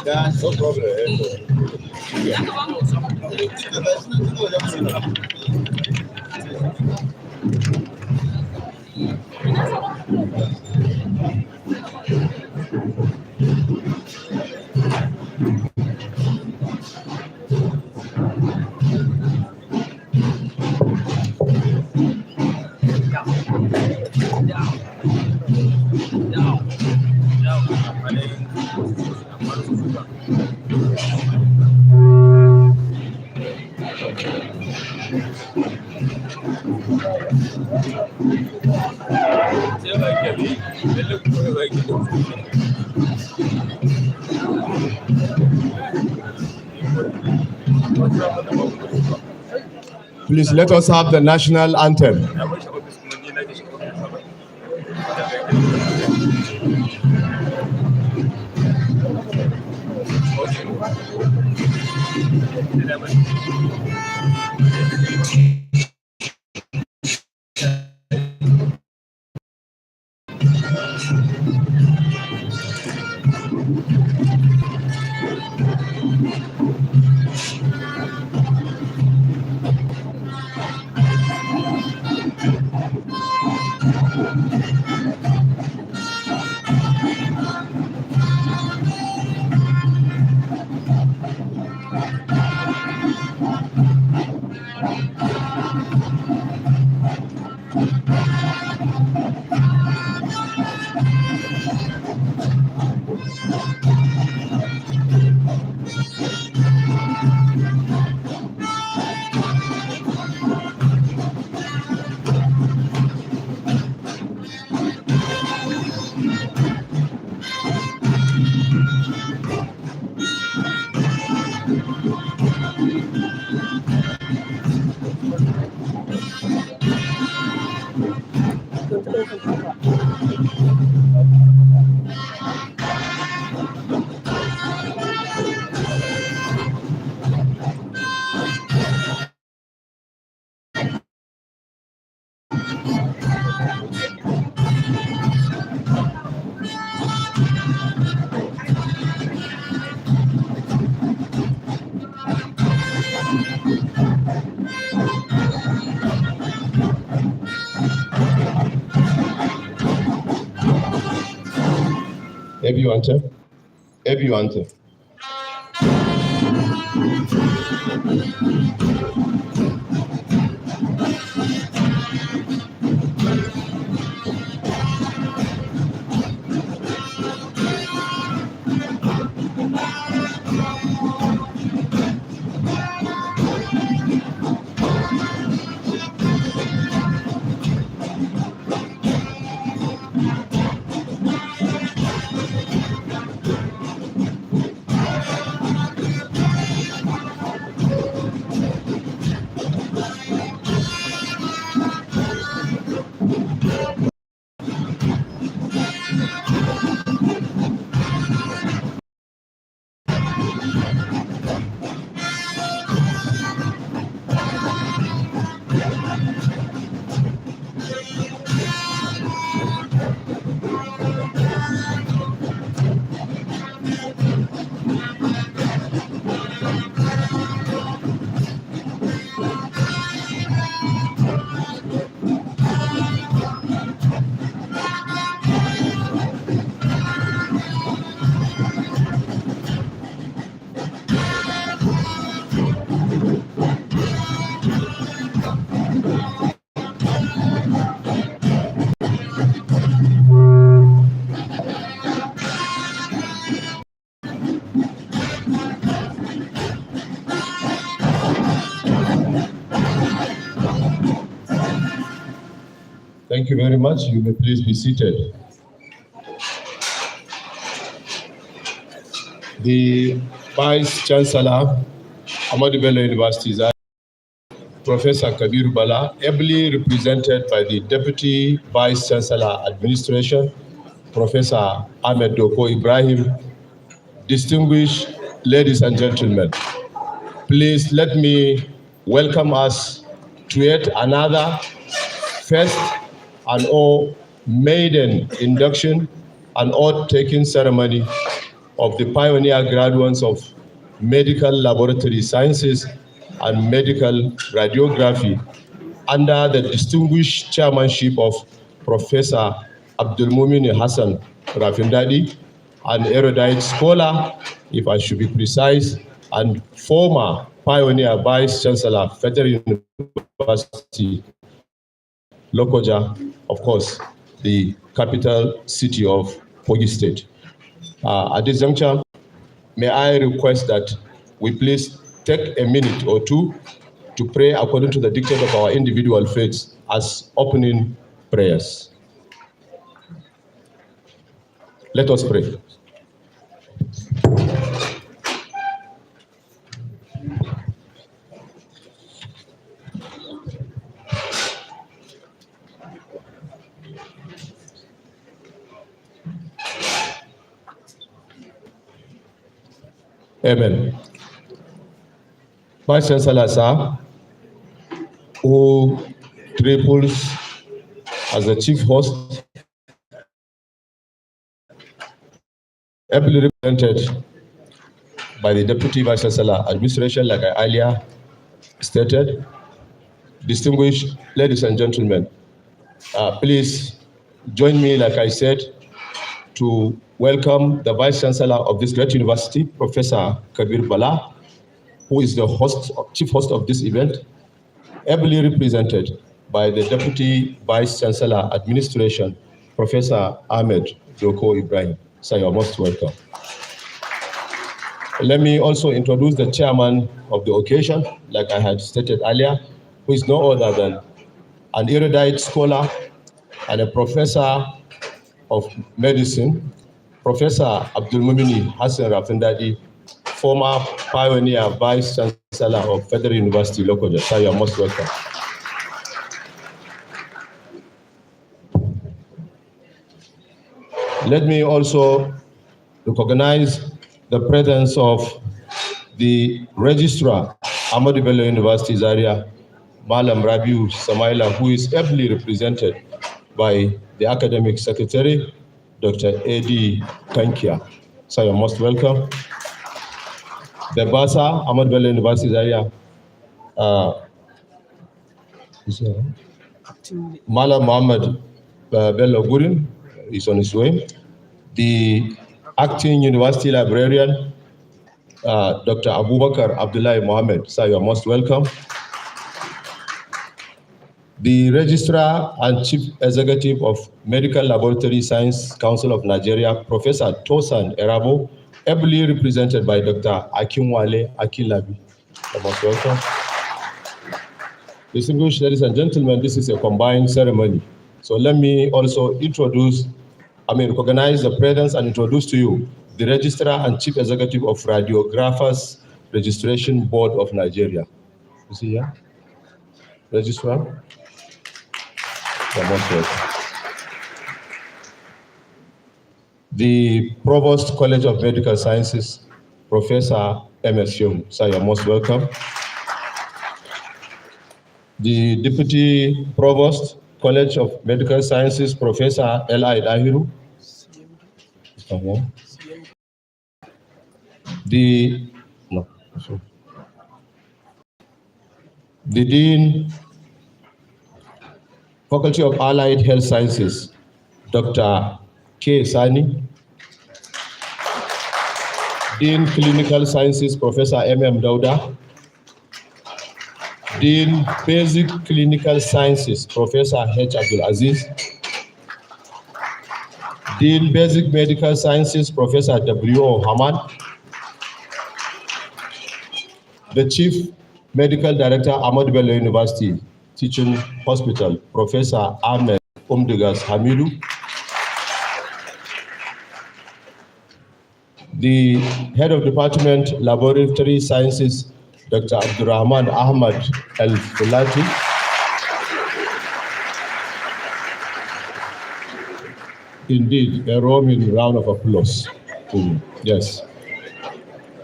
That's no problem. Please let us have the national anthem. Everyone. Thank you very much. You may please be seated. The Vice Chancellor, Ahmadu Bello University, Zaria, Professor Kabir Bala, ably represented by the Deputy Vice Chancellor Administration, Professor Ahmadu Ibrahim, distinguished ladies and gentlemen, please let me welcome us to yet another first and or maiden induction and oath-taking ceremony of the pioneer graduates of medical laboratory sciences and medical radiography under the distinguished chairmanship of Professor Abdulmumin Hassan Rafindadi, an erudite scholar, if I should be precise, and former pioneer vice chancellor, Federal University, Lokoja, of course, the capital city of Kogi State. At this juncture, may I request that we please take a minute or two to pray according to the dictate of our individual faiths as opening prayers. Let us pray. Amen. Vice Chancellor, sir, who triples as the chief host, ably represented by the Deputy Vice Chancellor Administration, like I earlier stated. Distinguished ladies and gentlemen, please join me, like I said, to welcome the Vice Chancellor of this great university, Professor Kabir Bala, who is the chief host of this event, ably represented by the Deputy Vice Chancellor Administration, Professor Ahmed Joko Ibrahim. So you're most welcome. Let me also introduce the chairman of the occasion, like I had stated earlier, who is no other than an erudite scholar and a professor of medicine, Professor Abdulmumin Hassan Rafindadi, former pioneer vice chancellor of Federal University, Lokoja. So you are most welcome. Let me also recognize the presence of the registrar, Ahmadu Bello University, Zaria, Malam Rabiu Samaila, who is ably represented by the academic secretary, Dr. A.D. Kankia. So you're most welcome. The Basa, Ahmadu Bello University, Zaria, Malam Muhammad Bello Gurin is on his way. The acting university librarian, Dr. Abubakar Abdullahi Mohammed. So you're most welcome. The Registrar and Chief Executive of Medical Laboratory Science Council of Nigeria, Professor Tosan Erabo, ably represented by Dr. Akinwale Akilabi. You're most welcome. Distinguished ladies and gentlemen, this is a combined ceremony. So let me also recognize the presence and introduce to you the Registrar and Chief Executive of Radiographers Registration Board of Nigeria. You see here? Registrar. The Provost College of Medical Sciences, Professor M.S. Young. So you're most welcome. The Deputy Provost, College of Medical Sciences, Professor L.I. Dahiru. The Dean, Faculty of Allied Health Sciences, Dr. K. Sani. Dean, Clinical Sciences, Professor M.M. Dauda. Dean, Basic Clinical Sciences, Professor H. Abdul Aziz. Dean, Basic Medical Sciences, Professor W.O. Hamad. The Chief Medical Director, Ahmadu Bello University Teaching Hospital, Professor Ahmed Umdegas Hamidu. The Head of Department, Laboratory Sciences, Dr. Abdurrahman Ahmad El-Fulati. Indeed, a roaming round of applause. Yes.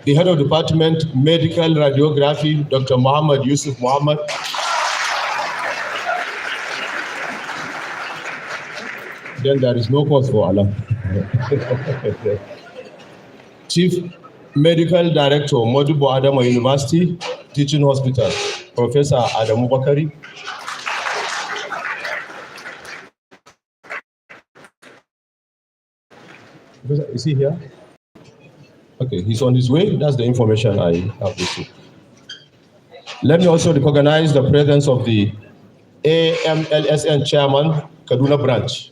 The Head of Department, Medical Radiography, Dr. Muhammad Yusuf Muhammad. then there is no cause for alarm. Chief Medical Director, Modibo Adama University Teaching Hospital, Professor Adamu Bakari. Is he here? Okay, he's on his way. That's the information I have received. Let me also recognize the presence of the AMLSN Chairman, Kaduna Branch.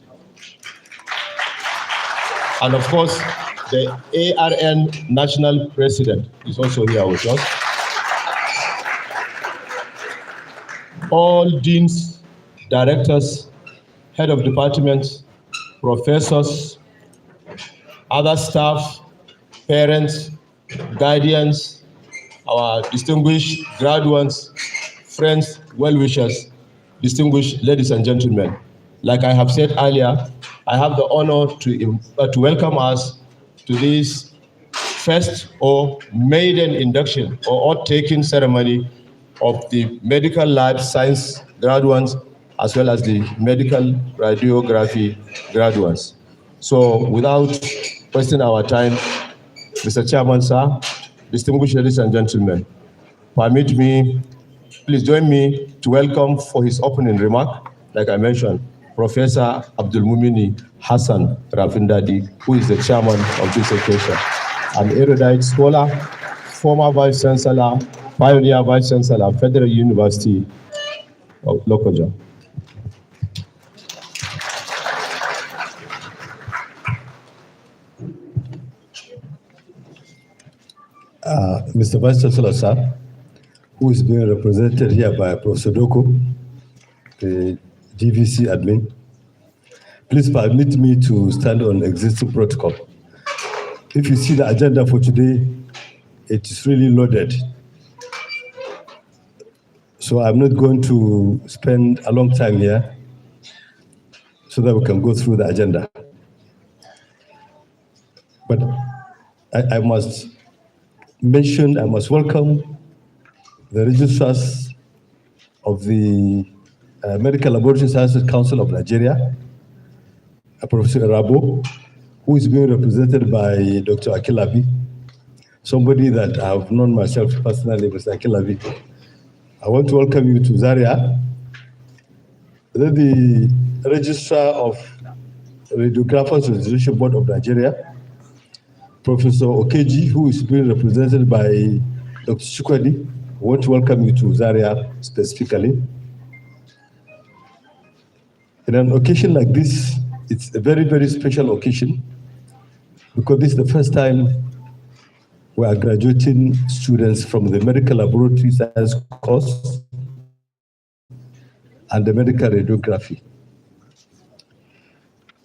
And of course, the ARN National President is also here with us. All deans, directors, head of departments, professors, other staff, parents, guardians, our distinguished graduates, friends, well-wishers, distinguished ladies and gentlemen. Like I have said earlier, I have the honor to welcome us to this first or maiden induction or oath-taking ceremony of the medical life science graduates as well as the medical radiography graduates. So without wasting our time, Mr. Chairman, sir, distinguished ladies and gentlemen, permit me, please join me to welcome for his opening remark, like I mentioned, Professor Abdulmumini Hassan Rafindadi, who is the chairman of this occasion, an erudite scholar, former Vice Chancellor, pioneer Vice Chancellor, Federal University of Lokoja. Mr. Vice Chancellor, sir, who is being represented here by Professor Doko, the GVC admin, please permit me to stand on existing protocol. If you see the agenda for today, it is really loaded. So I'm not going to spend a long time here so that we can go through the agenda. But I must welcome the registrars of the Medical Laboratory Sciences Council of Nigeria, Professor Rabo, who is being represented by Dr. Akilabi, somebody that I have known myself personally, Mr. Akilabi. I want to welcome you to Zaria. Then the Registrar of Radiographers Registration Board of Nigeria, Professor Okeji, who is being represented by Dr. Chukwadi. I want to welcome you to Zaria specifically. In an occasion like this, it's a very, very special occasion because this is the first time we are graduating students from the medical laboratory science course and the medical radiography.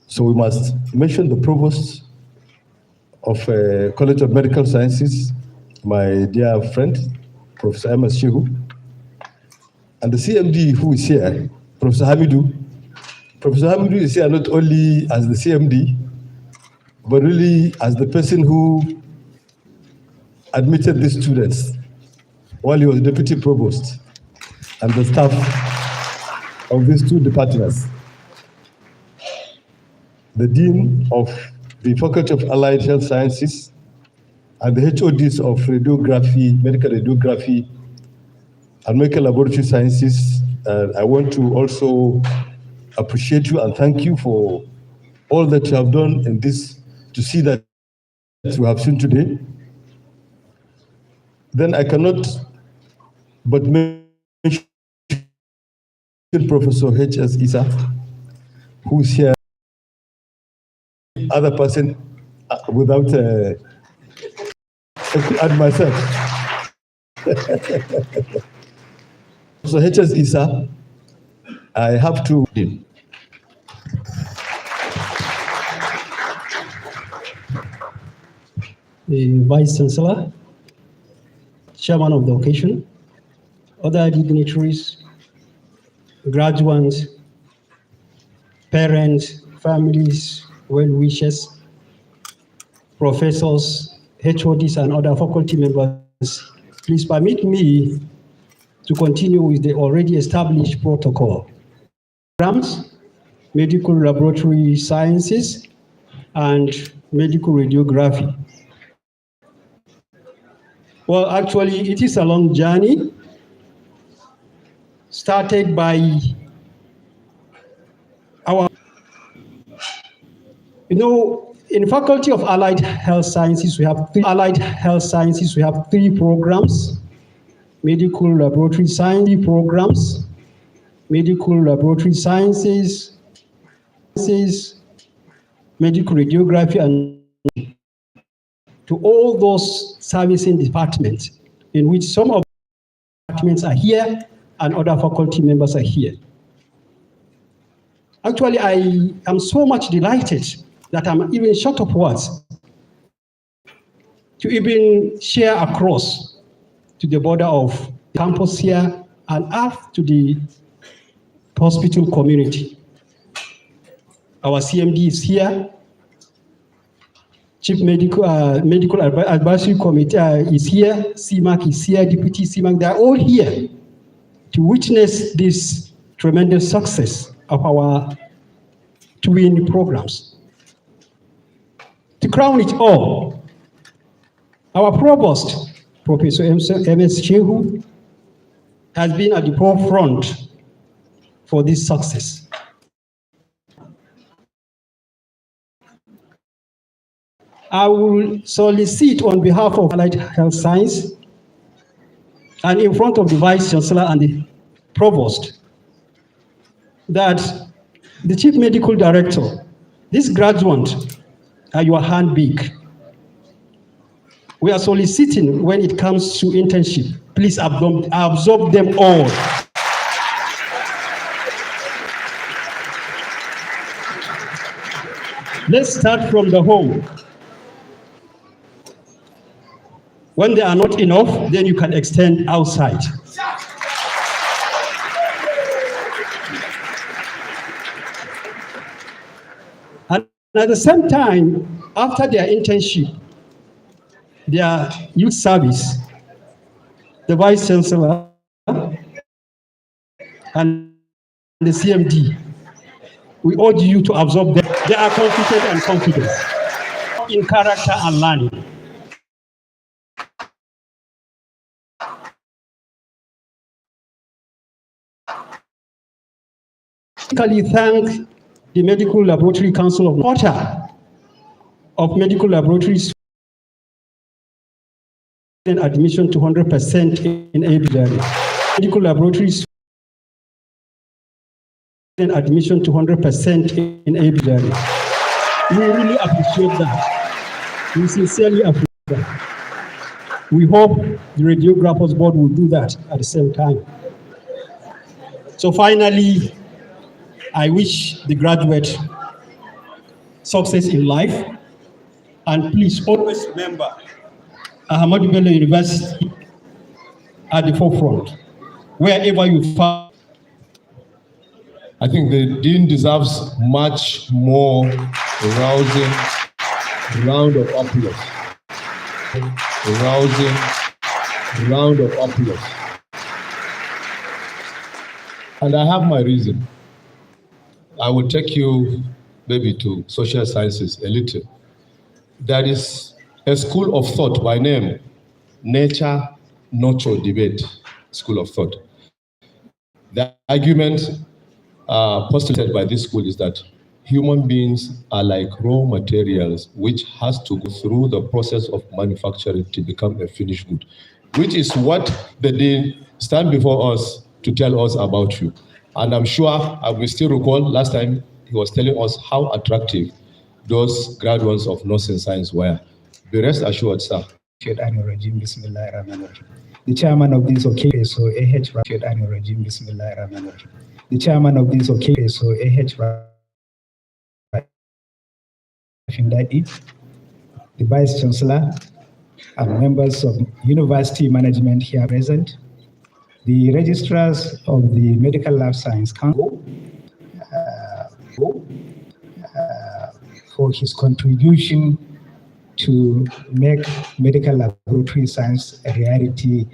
So we must mention the provost of College of Medical Sciences, my dear friend, Professor Ahmadu, and the CMD who is here, Professor Ahmadu. Professor Ahmadu is here not only as the CMD, but really as the person who admitted these students while he was deputy provost and the staff of these two departments. The dean of the Faculty of Allied Health Sciences and the HODs of radiography, medical radiography, and medical laboratory sciences. I want to also appreciate you and thank you for all that you have done in this to see that you have seen today. Then I cannot but mention Professor H.S. Isa, who is here, other person without I could add myself. So H.S. Isa, I have to. The Vice Chancellor, Chairman of the occasion, other dignitaries, graduates, parents, families, well-wishers, professors, HODs, and other faculty members, please permit me to continue with the already established protocol. Programs medical laboratory sciences, and medical radiography. Well, actually, it is a long journey started by our, in Faculty of Allied Health Sciences, we have three programs: medical laboratory science programs, medical laboratory sciences, medical radiography, and to all those servicing departments, in which some of the departments are here and other faculty members are here. Actually, I am so much delighted that I'm even short of words to even share across to the border of campus here and up to the hospital community. Our CMD is here. Chief Medical Advisory Committee is here. CMAC is here. Deputy CMAC, they're all here to witness this tremendous success of our twin programs. To crown it all, our provost, Professor M.S. Shehu, has been at the forefront for this success. I will solicit on behalf of Allied Health Science and in front of the Vice Chancellor and the Provost that the Chief Medical Director, this graduate are your hand big. We are soliciting when it comes to internship. Please absorb them all. Let's start from the home. When they are not enough, then you can extend outside. And at the same time, after their internship, their youth service, the Vice Chancellor and the CMD, we urge you to absorb them. They are competent and confident in character and learning. Thank the Medical Laboratory Council of Water of Medical Laboratories and admission to 100% in ABLR. Medical Laboratories and admission to 100% in ABLR. We really appreciate that. We sincerely appreciate that. We hope the Radiographers Board will do that at the same time. So finally, I wish the graduate success in life, and please always remember Ahmadu Bello University at the forefront, wherever you find. I think the Dean deserves much more rousing round of applause. Rousing round of applause. And I have my reason. I will take you maybe to social sciences a little. There is a school of thought by name, Nature Nurture Debate School of Thought. The argument postulated by this school is that human beings are like raw materials which has to go through the process of manufacturing to become a finished good, which is what the Dean stand before us to tell us about you. And I'm sure I will still recall last time he was telling us how attractive those graduates of nursing science were. Be rest assured, sir. The chairman of this occasion, so the chairman of this occasion, so the Vice Chancellor and members of university management here present, the registrars of the Medical Lab Science Council, for his contribution to make medical laboratory science a reality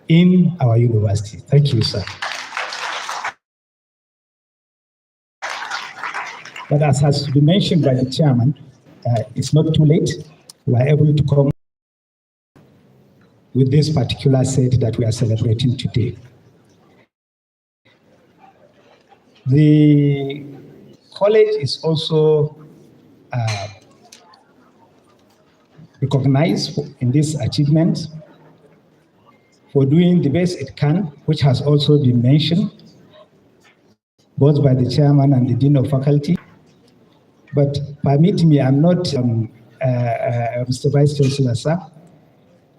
in our university. Thank you, sir. But as has been mentioned by the chairman, it's not too late. We are able to come with this particular set that we are celebrating today. The college is also recognized in this achievement for doing the best it can, which has also been mentioned both by the chairman and the dean of faculty. But permit me, I'm not Mr. Vice Chancellor, sir,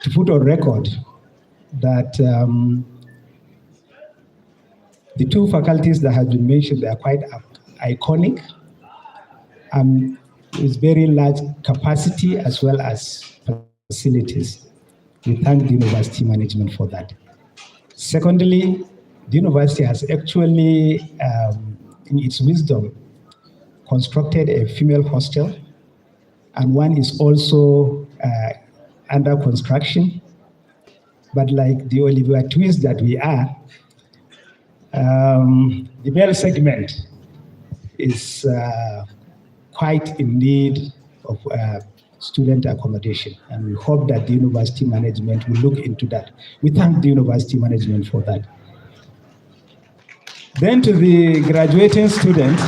to put on record that the two faculties that have been mentioned, they are quite iconic, with very large capacity as well as facilities. We thank the university management for that. Secondly, the university has actually, in its wisdom, constructed a female hostel, and one is also under construction. But like the Oliver Twist that we are, the male segment is quite in need of student accommodation, and we hope that the university management will look into that. We thank the university management for that. Then to the graduating students,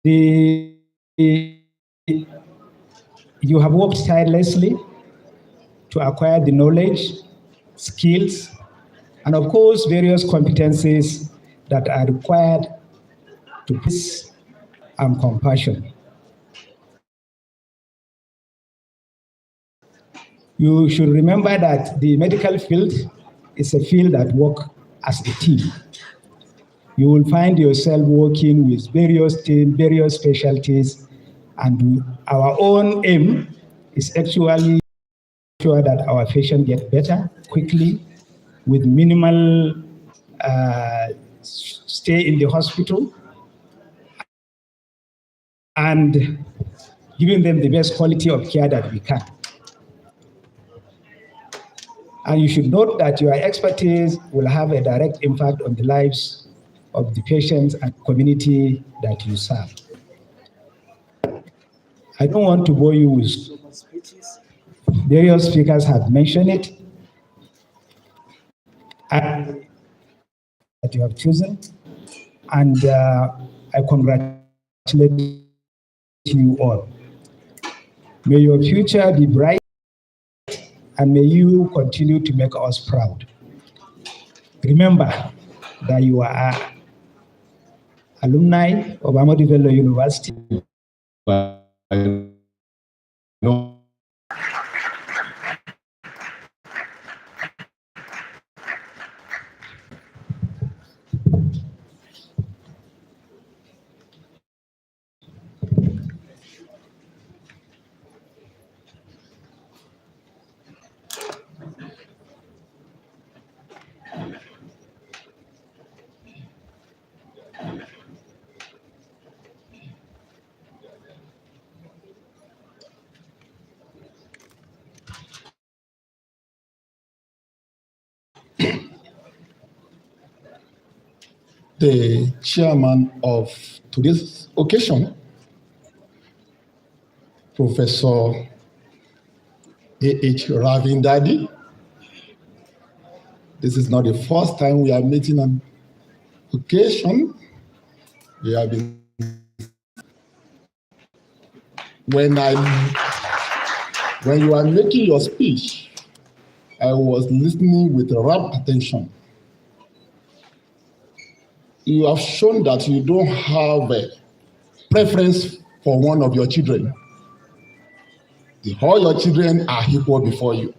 you have worked tirelessly to acquire the knowledge, skills, and of course, various competencies that are required to peace and compassion. You should remember that the medical field is a field that works as a team. You will find yourself working with various teams, various specialties, and our own aim is actually sure that our patients get better quickly with minimal stay in the hospital and giving them the best quality of care that we can. And you should note that your expertise will have a direct impact on the lives of the patients and community that you serve. I don't want to bore you with various speakers have mentioned it, and that you have chosen, and I congratulate you all. May your future be bright, and may you continue to make us proud. Remember that you are alumni of Ahmadu Bello University. No. The chairman of today's occasion, Professor A.H. Ravindadi. This is not the first time we are meeting on occasion. We have been. When you are making your speech, I was listening with rapt attention. You have shown that you don't have a preference for one of your children. All your children are equal before you.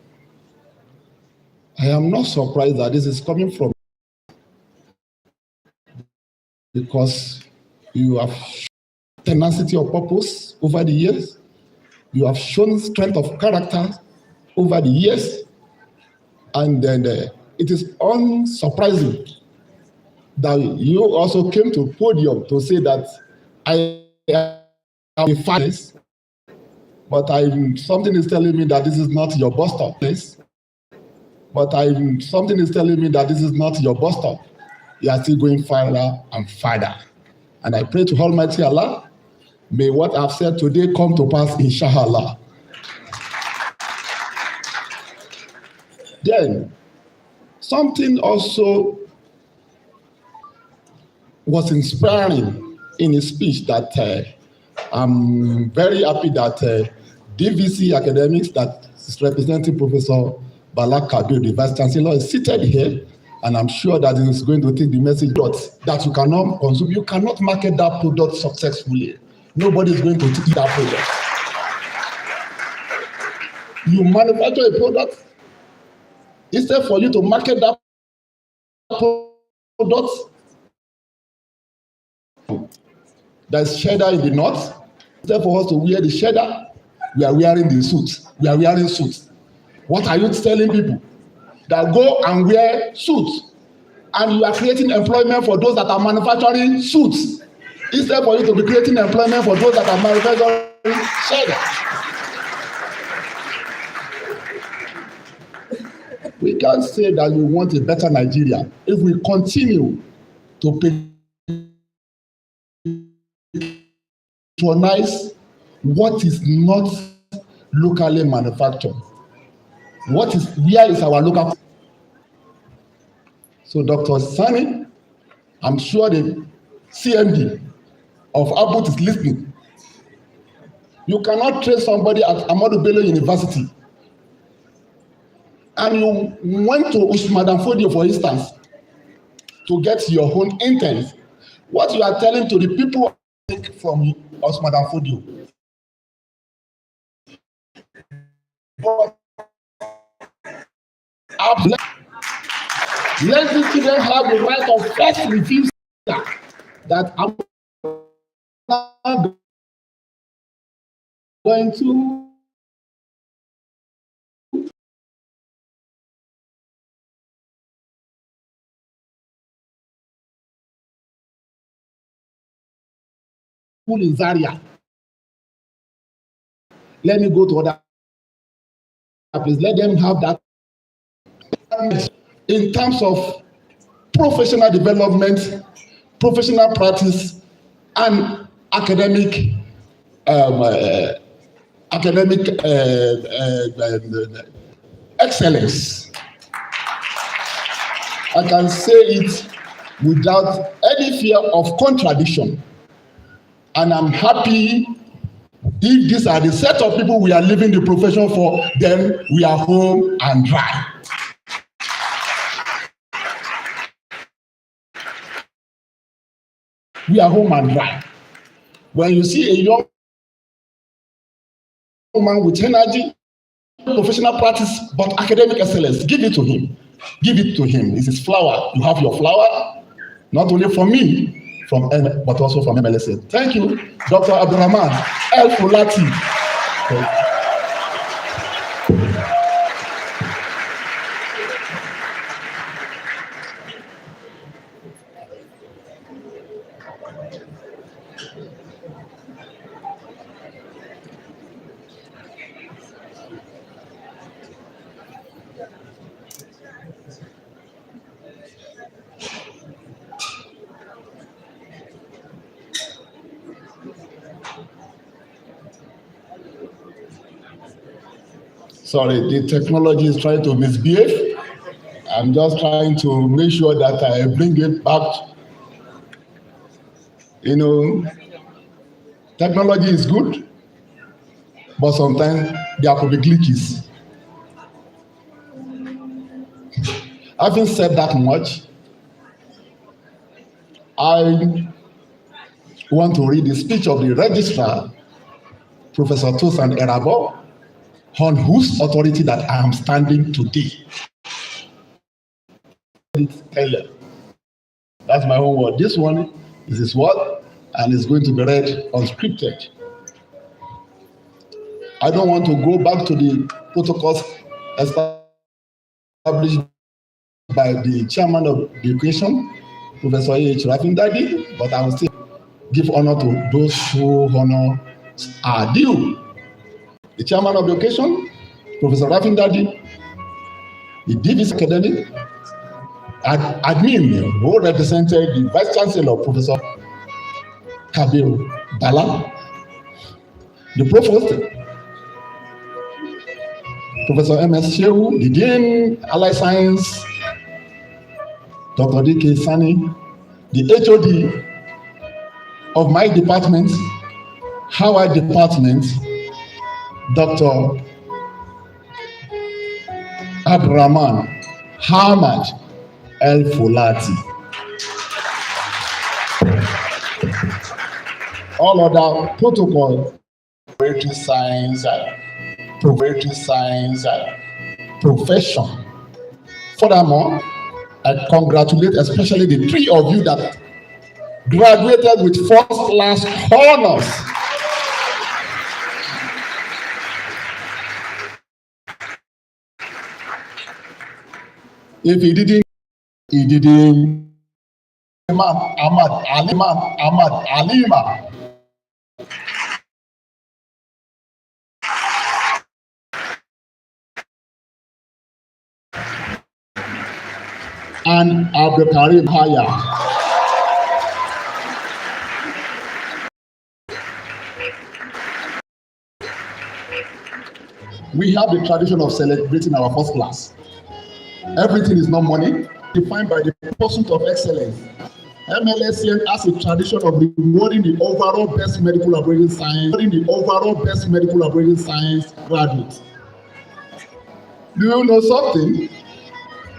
I am not surprised that this is coming from, because you have tenacity of purpose over the years. You have shown strength of character over the years. And then it is unsurprising that you also came to podium to say that I am a finance, but something is telling me that this is not your bus stop place. Something is telling me that this is not your bus stop. you are still going farther and farther. And I pray to Almighty Allah, may what I've said today come to pass, inshallah. Then, something also was inspiring in his speech that I'm very happy that DVC Academics, that is representing Professor Bala Kabir, the Vice Chancellor, is seated here, and I'm sure that he is going to take the message that you cannot consume, you cannot market that product successfully. Nobody is going to eat that product. You manufacture a product, instead for you to market that product, there's cheddar in the north. Instead for us to wear the cheddar, we are wearing the suits. We are wearing suits. What are you telling people? That go and wear suits, and you are creating employment for those that are manufacturing suits, instead for you to be creating employment for those that are manufacturing cheddar. We can't say that we want a better Nigeria if we continue to patronize what is not locally manufactured. Where is our local? So Dr. Sani, I'm sure the CMD of Abbott is listening. You cannot trace somebody at Ahmadu Bello University and you went to Ahmadu Fodio, for instance, to get your own interns. What you are telling to the people from Ahmadu Fodio. But let the children have the right of first refusal that I'm not going to school in Zaria. Let me go to other places. Let them have that. In terms of professional development, professional practice, and academic excellence. I can say it without any fear of contradiction. And I'm happy if these are the set of people we are leaving the profession for, then we are home and dry. We are home and dry. When you see a young man with energy, professional practice, but academic excellence, give it to him. Give it to him. This is flower. You have your flower, not only from me, but also from MLSA. Thank you, Dr. Abdurrahman El Fulati. Sorry, the technology is trying to misbehave. I'm just trying to make sure that I bring it back. You know, technology is good, but sometimes there could be glitches. Having said that much, I want to read the speech of the registrar, Professor Tosan Erabo, on whose authority that I am standing today. That's my own word. This one is his word, and it's going to be read unscripted. I don't want to go back to the protocols established by the chairman of the occasion, Professor A.H. Rafindadi, but I will still give honor to those who honor are due. The chairman of the occasion, Professor Rafindadi, the DVC Academy, admin who represented the Vice Chancellor, Professor Kabir Bala, the Provost, Professor M.S. Shehu, the Dean, Allied Science, Dr. D.K. Sani, the HOD of my department, Howard Department, Dr. Abdurrahman Hamad El Fulati. All other protocol, laboratory science, profession. Furthermore, I congratulate especially the three of you that graduated with first-class honors. If he didn't. Ahmad Alima. And Abdul Karim Haya. We have the tradition of celebrating our first class. Everything is not money, defined by the pursuit of excellence. MLSCN has a tradition of rewarding the overall best medical laboratory science, graduates. Do you know something?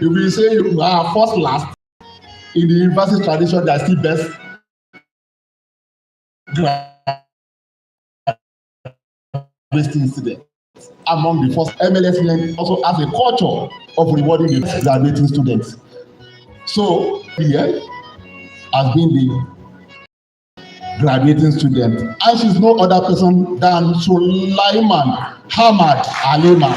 If you say you are first class in the university tradition, they are still best graduating students. Among the first, MLSCN also has a culture of rewarding the graduating students. So here has been the graduating student, and she's no other person than Sulaiman Hamad Alima.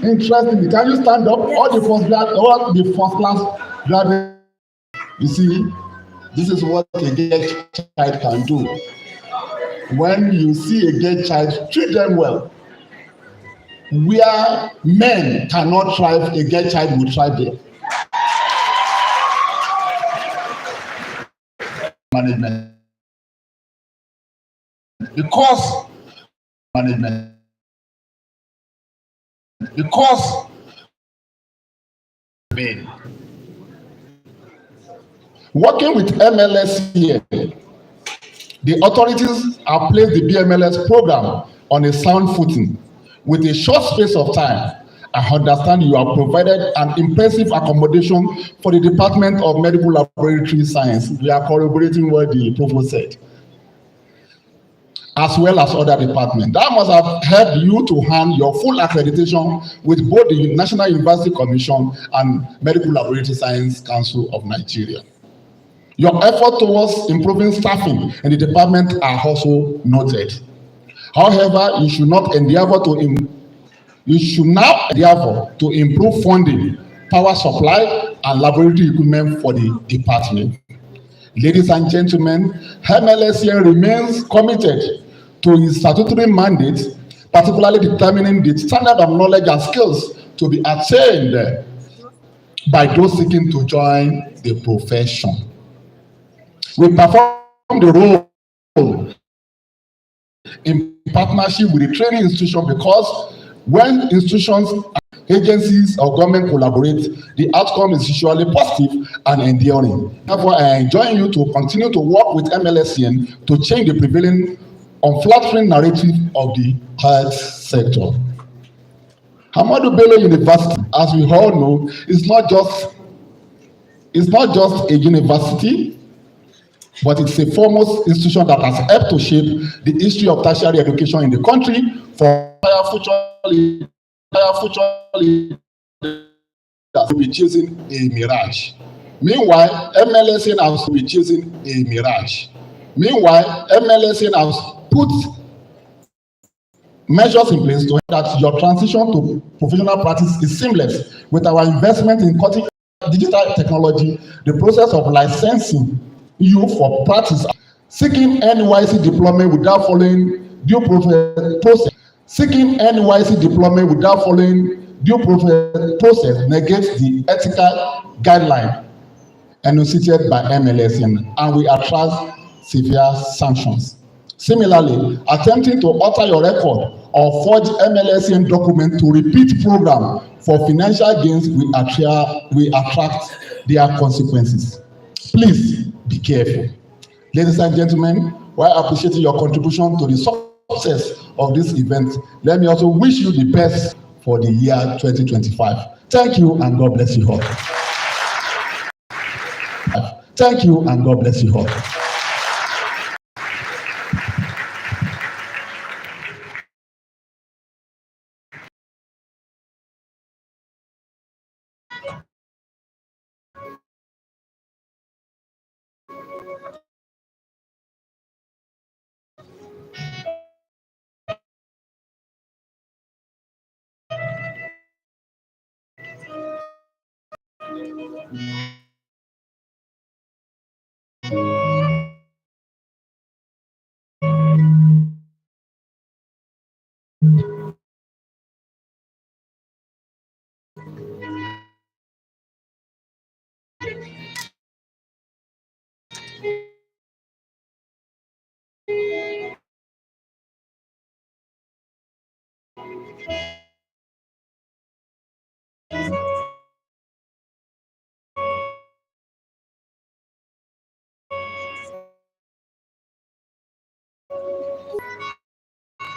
Interestingly, can you stand up? Yes. All the first class graduates. You see, this is what a gay child can do. When you see a gay child, treat them well. Where men cannot thrive, a gay child will thrive there. Management. Because men. Working with MLSCN, the authorities have placed the BMLS program on a sound footing. With a short space of time, I understand you have provided an impressive accommodation for the Department of Medical Laboratory Science. We are corroborating what the provost said, as well as other departments. That must have helped you to hand your full accreditation with both the National University Commission and Medical Laboratory Science Council of Nigeria. Your effort towards improving staffing in the department are also noted. However, you should now endeavor to improve funding, power supply, and laboratory equipment for the department. Ladies and gentlemen, MLSCN remains committed to its statutory mandate, particularly determining the standard of knowledge and skills to be attained by those seeking to join the profession. We perform the role in partnership with the training institution because when institutions, agencies, or government collaborate, the outcome is usually positive and enduring. Therefore, I enjoin you to continue to work with MLSCN to change the prevailing unflattering narrative of the health sector. Ahmadu Bello University, as we all know, is not just a university, but it's a foremost institution that has helped to shape the history of tertiary education in the country for future leaders to be chasing a mirage. Meanwhile, MLSCN has to be chasing a mirage. Meanwhile, MLSCN has put measures in place to ensure that your transition to professional practice is seamless. With our investment in digital technology, the process of licensing you for practice seeking NYC deployment without following due process, seeking NYC deployment without following due process negates the ethical guideline enunciated by MLSN and will attract severe sanctions. Similarly, attempting to alter your record or forge MLSN document to repeat program for financial gains will attract their consequences. Please be careful. Ladies and gentlemen, while appreciating your contribution to the success of this event, let me also wish you the best for the year 2025. Thank you and God bless you all. Thank you and God bless you all.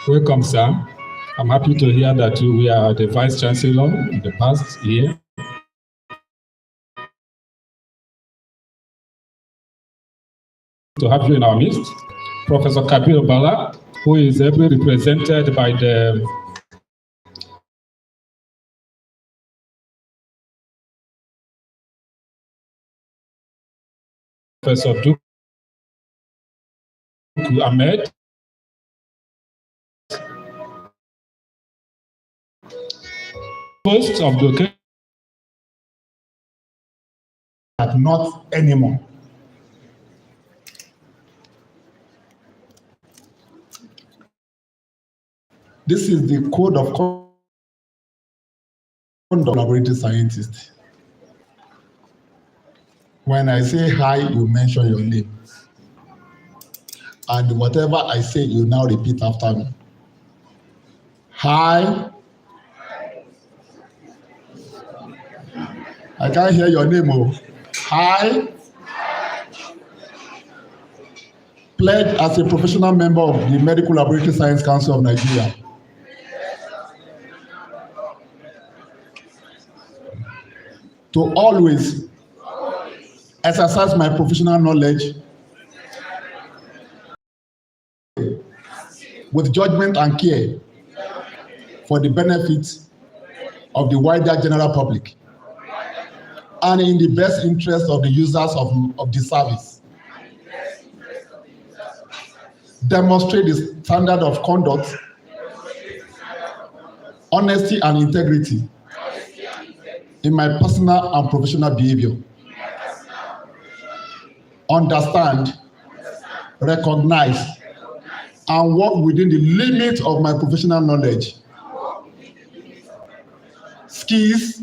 Welcome, sir. I'm happy to hear that we are the Vice Chancellor in the past year. To have you in our midst, Professor Kabir Bala, who is ably represented by the Professor Duku Ahmed, host of the Not anymore. This is the code of conduct of laboratory scientists. When I say hi, you mention your name. And whatever I say, you now repeat after me. Hi. I can't hear your name. Oh. Hi. Pledge as a professional member of the Medical Laboratory Science Council of Nigeria. To always exercise my professional knowledge with judgment and care for the benefit of the wider general public and in the best interest of the users of the service. Demonstrate the standard of conduct, honesty and integrity in my personal and professional behavior. Understand, recognize, and work within the limits of my professional knowledge, skills,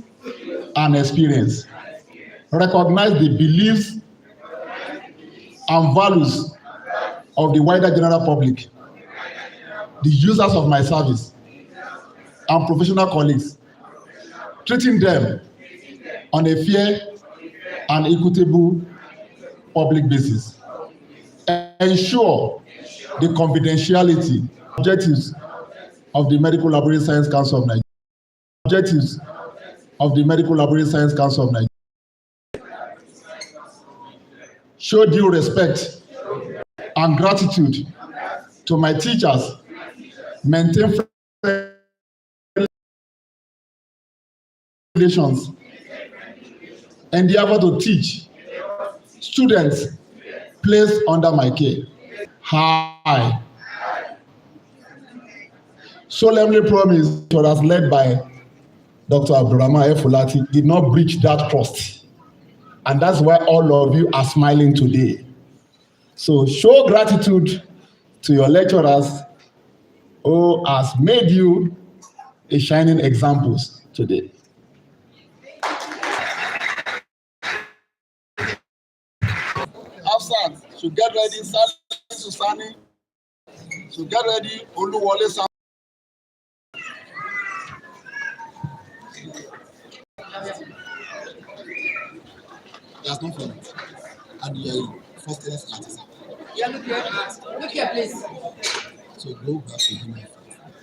and experience. Recognize the beliefs and values of the wider general public, the users of my service, and professional colleagues, treating them on a fair and equitable public basis. Ensure the confidentiality, objectives of the Medical Laboratory Science Council of Nigeria. Objectives of the Medical Laboratory Science Council of Nigeria. Show due respect and gratitude to my teachers. Maintain relations. Endeavor to teach students placed under my care. Hi. Solemnly promise, as led by Dr. Abdurrahman Efulati, did not breach that trust. And that's why all of you are smiling today. So show gratitude to your lecturers who has made you a shining example today. Afsan should get ready. Sali Susani should get ready. Oluwole Sam. There's no problem. And you are first class artisan. Yeah, look here. Look here, please. So go back to him.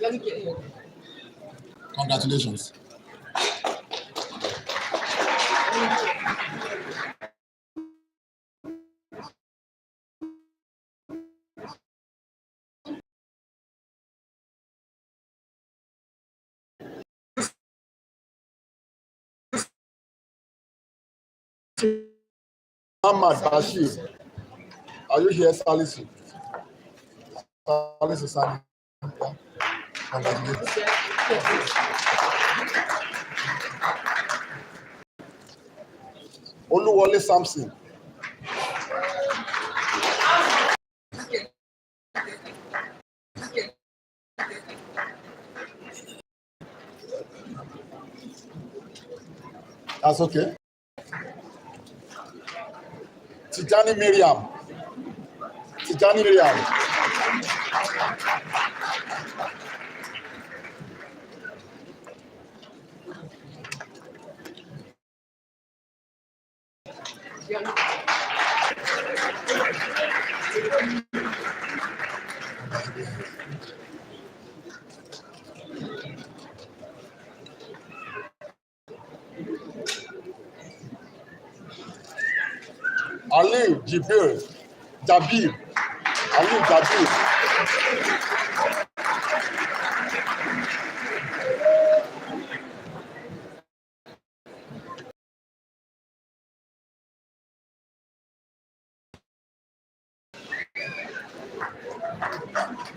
Yeah, look here. Congratulations. Ahmad Bashir, are you here, Salisu? Salisu Sani. Yeah. Congratulations. Oluwole Samson. That's okay. Tijani Miriam. Tijani Miriam. Ali Jabir. Ali Jabir.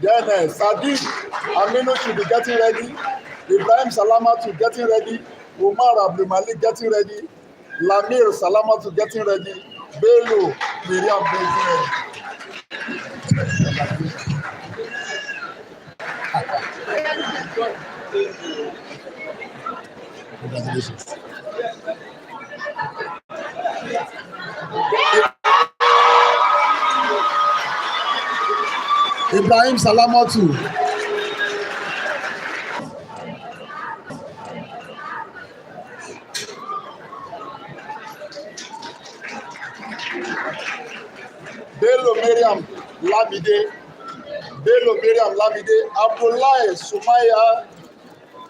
Then Sadiq Aminu should be getting ready. Ibrahim Salama to getting ready. Umar Abdul Malik getting ready. Lamir Salama to getting ready. Bello Miriam getting ready. Congratulations. Ibrahim Salamatu. Bello Miriam Lamide. Bello Miriam Lamide. Abdullah Sumaya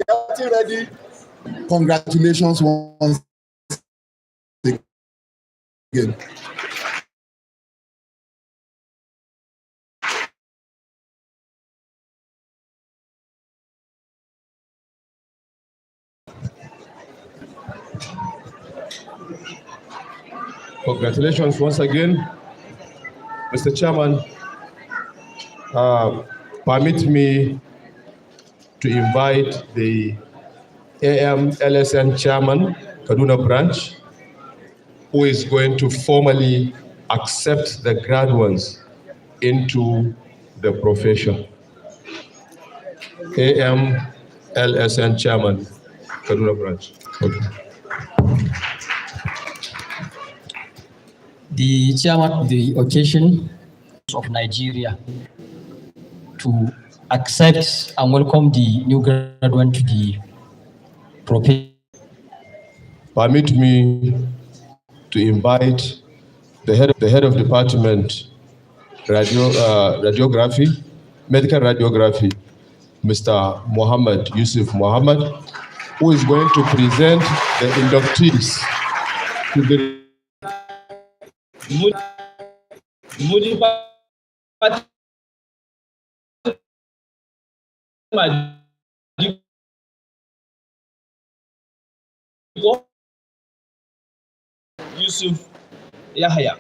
getting ready. Congratulations once again. Congratulations once again, Mr. Chairman. Permit me to invite the AMLSN Chairman, Kaduna Branch, who is going to formally accept the graduates into the profession. AMLSN Chairman, Kaduna Branch. Okay. The chairman of the occasion of Nigeria to accept and welcome the new graduate to the profession. Permit me to invite the head of department radiography, medical radiography, Mr. Muhammad Yusuf Muhammad, who is going to present the inductees to the Yusuf Yahya.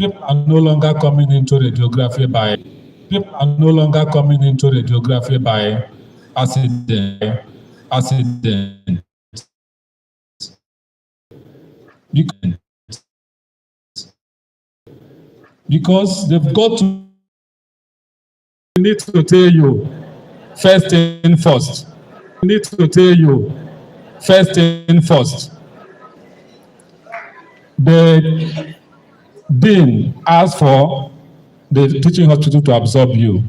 People are no longer coming into radiography by accident. Because they've got to need to tell you first thing first. Need to tell you first thing first. The dean asked for the teaching hospital to absorb you.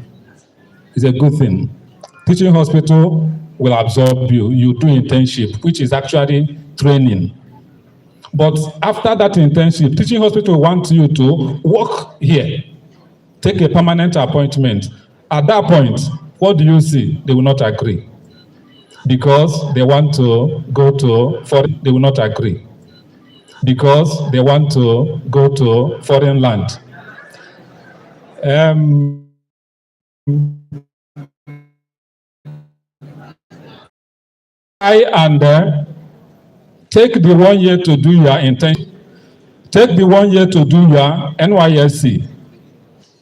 It's a good thing. Teaching hospital will absorb you. You do internship, which is actually training. But after that internship, teaching hospital wants you to work here, take a permanent appointment. At that point, what do you see? They will not agree. Because they want to go to foreign, they will not agree. Because they want to go to foreign land. Take the 1 year to do your internship. Take the 1 year to do your NYSC.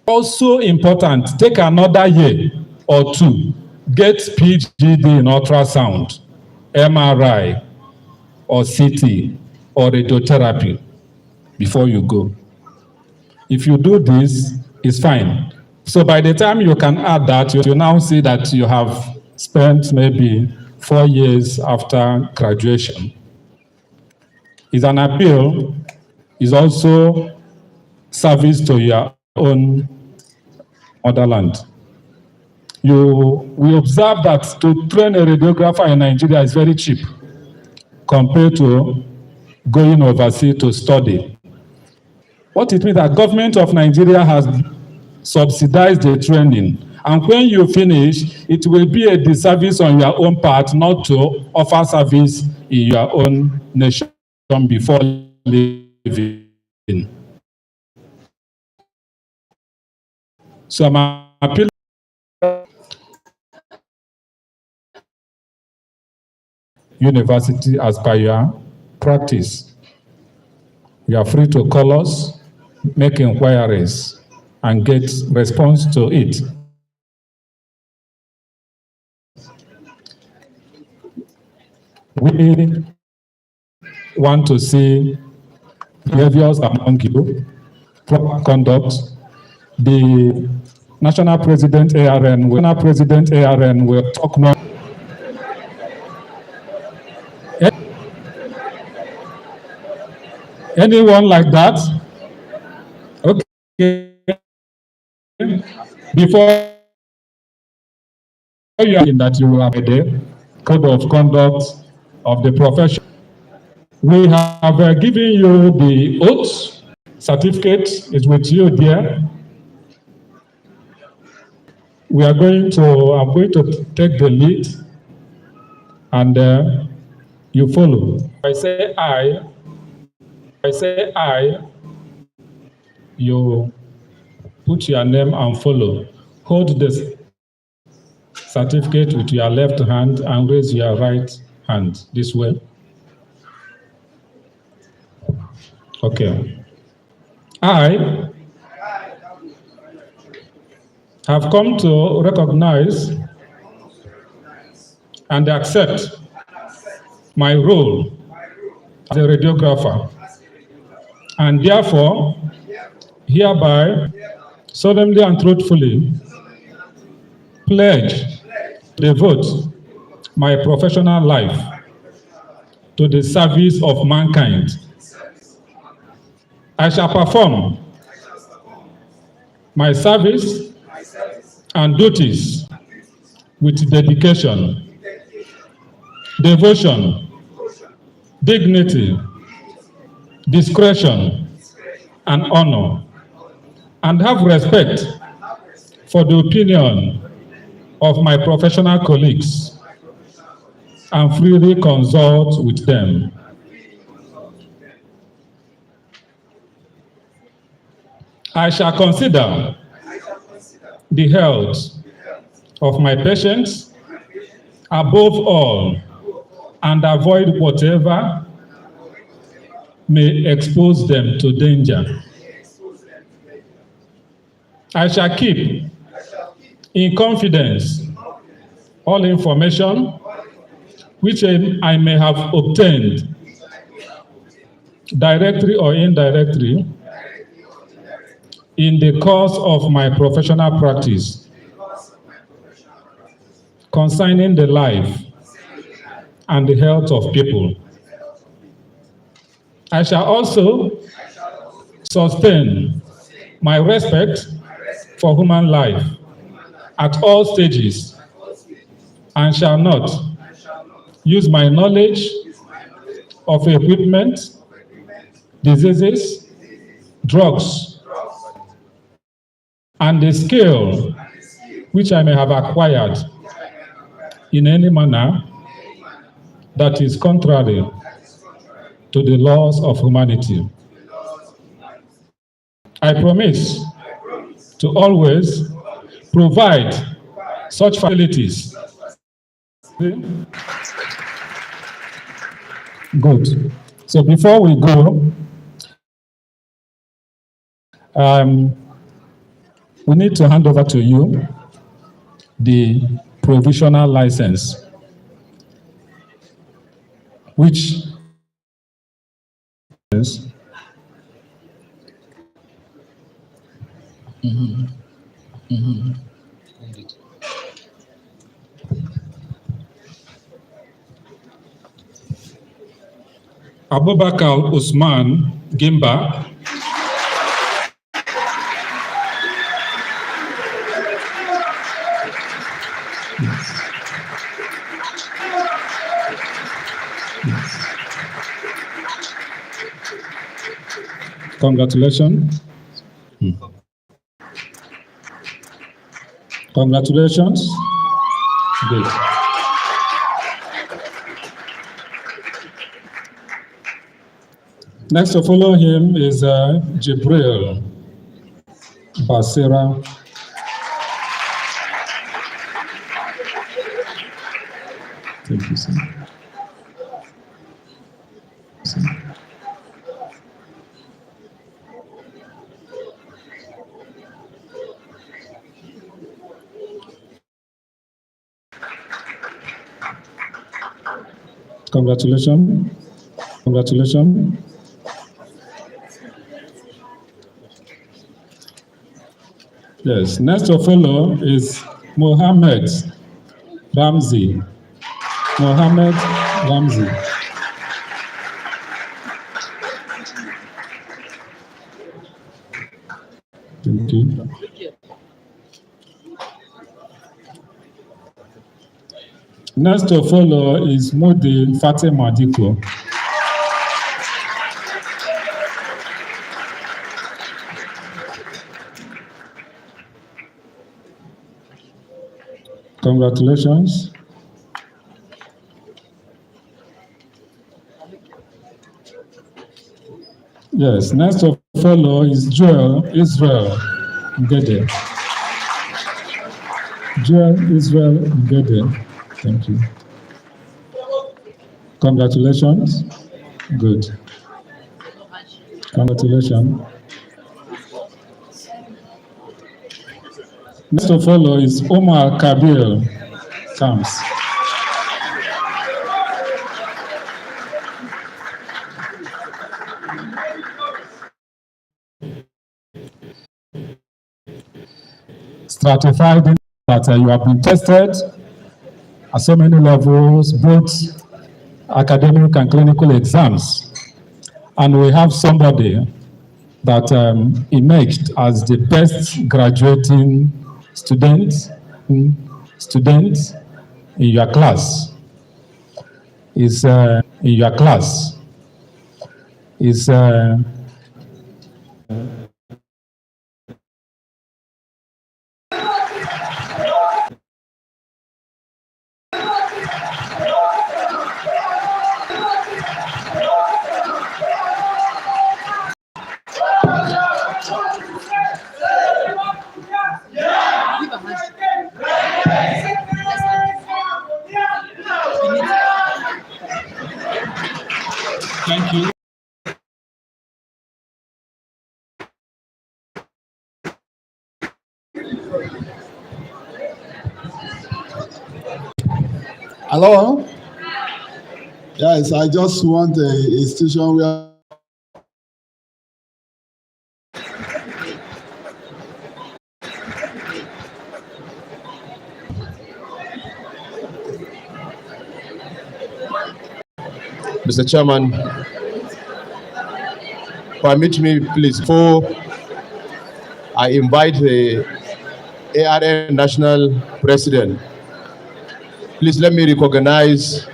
Also important, take another year or two. Get PhD in ultrasound, MRI, or CT, or radiotherapy before you go. If you do this, it's fine. So by the time you can add that, you now see that you have spent maybe 4 years after graduation. It's an appeal, is also service to your own motherland. We observe that to train a radiographer in Nigeria is very cheap compared to going overseas to study. What it means that government of Nigeria has subsidized the training. And when you finish, it will be a disservice on your own part not to offer service in your own nation before leaving. So I'm appealing. University as per your practice. You are free to call us, make inquiries, and get response to it. We want to see behaviors among you, proper conduct. The National President ARN will talk more. Anyone like that? Okay. Before you are in that you will have the code of conduct of the profession. We have given you the oath certificate is with you there. I'm going to take the lead and you follow. I say I, you put your name and follow. Hold the certificate with your left hand and raise your right hand this way. Okay. I have come to recognize and accept my role as a radiographer, and therefore hereby solemnly and truthfully pledge to devote my professional life to the service of mankind. I shall perform my service and duties with dedication, devotion, dignity, discretion, and honor, and have respect for the opinion of my professional colleagues and freely consult with them. I shall consider the health of my patients above all and avoid whatever may expose them to danger. I shall keep in confidence all information which I may have obtained directly or indirectly in the course of my professional practice concerning the life and the health of people. I shall also sustain my respect for human life at all stages and shall not use my knowledge of equipment, diseases, drugs, and the skill which I may have acquired in any manner that is contrary to the laws of humanity. I promise to always provide such facilities. Good. So before we go, we need to hand over to you the provisional license, which is Abubakar Usman Gimba. Congratulations. Congratulations. Good. Next to follow him is Jibril Basira. Thank you, sir. Congratulations. Congratulations. Yes, next to follow is Mohammed Ramzi. Mohammed Ramzi. Thank you. Next to follow is Modi Fatima Diko. Congratulations. Yes, next to follow is Joel Israel Ngede. Joel Israel Ngede. Thank you. Congratulations. Good. Congratulations. Next to follow is Omar Kabir Kams. Stratified in that you have been tested at so many levels, both academic and clinical exams. And we have somebody that emerged as the best graduating student in your class. Is in your class. Is Thank you. Hello? Yes, I just want a institution where Mr. Chairman, permit me, please, before I invite the ARN National President, please let me recognize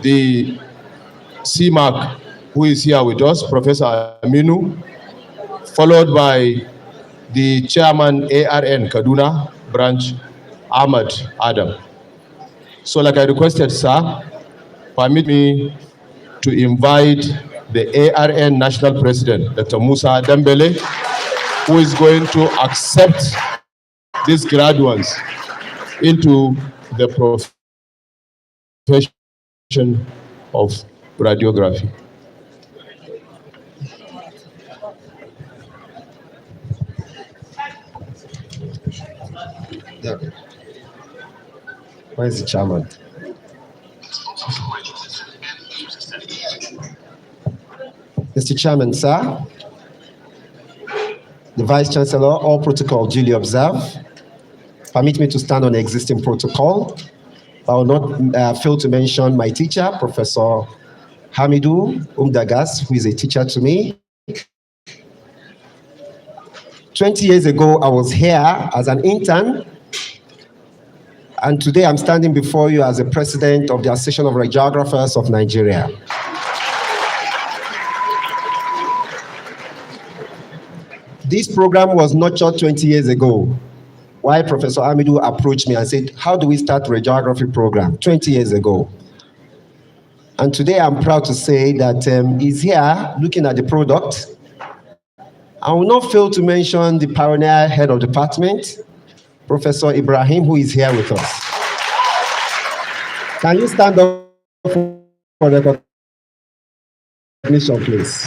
the CMAC who is here with us, Professor Aminu, followed by the Chairman ARN Kaduna branch, Ahmad Adam. So like I requested, sir, permit me to invite the ARN National President, Dr. Musa Dembele, who is going to accept these graduates into the profession of radiography. Yeah. Where is the chairman? Mr. Chairman, sir, the Vice Chancellor, all protocol duly observed. Permit me to stand on the existing protocol. I will not fail to mention my teacher, Professor Ahmadu Umdagas, who is a teacher to me. 20 years ago, I was here as an intern, and today I'm standing before you as the president of the Association of Radiographers of Nigeria. This program was nurtured 20 years ago. Why Professor Ahmadu approached me and said, how do we start radiography program? 20 years ago. And today I'm proud to say that he's here looking at the product. I will not fail to mention the pioneer head of department, Professor Ibrahim, who is here with us. Can you stand up for recognition, please?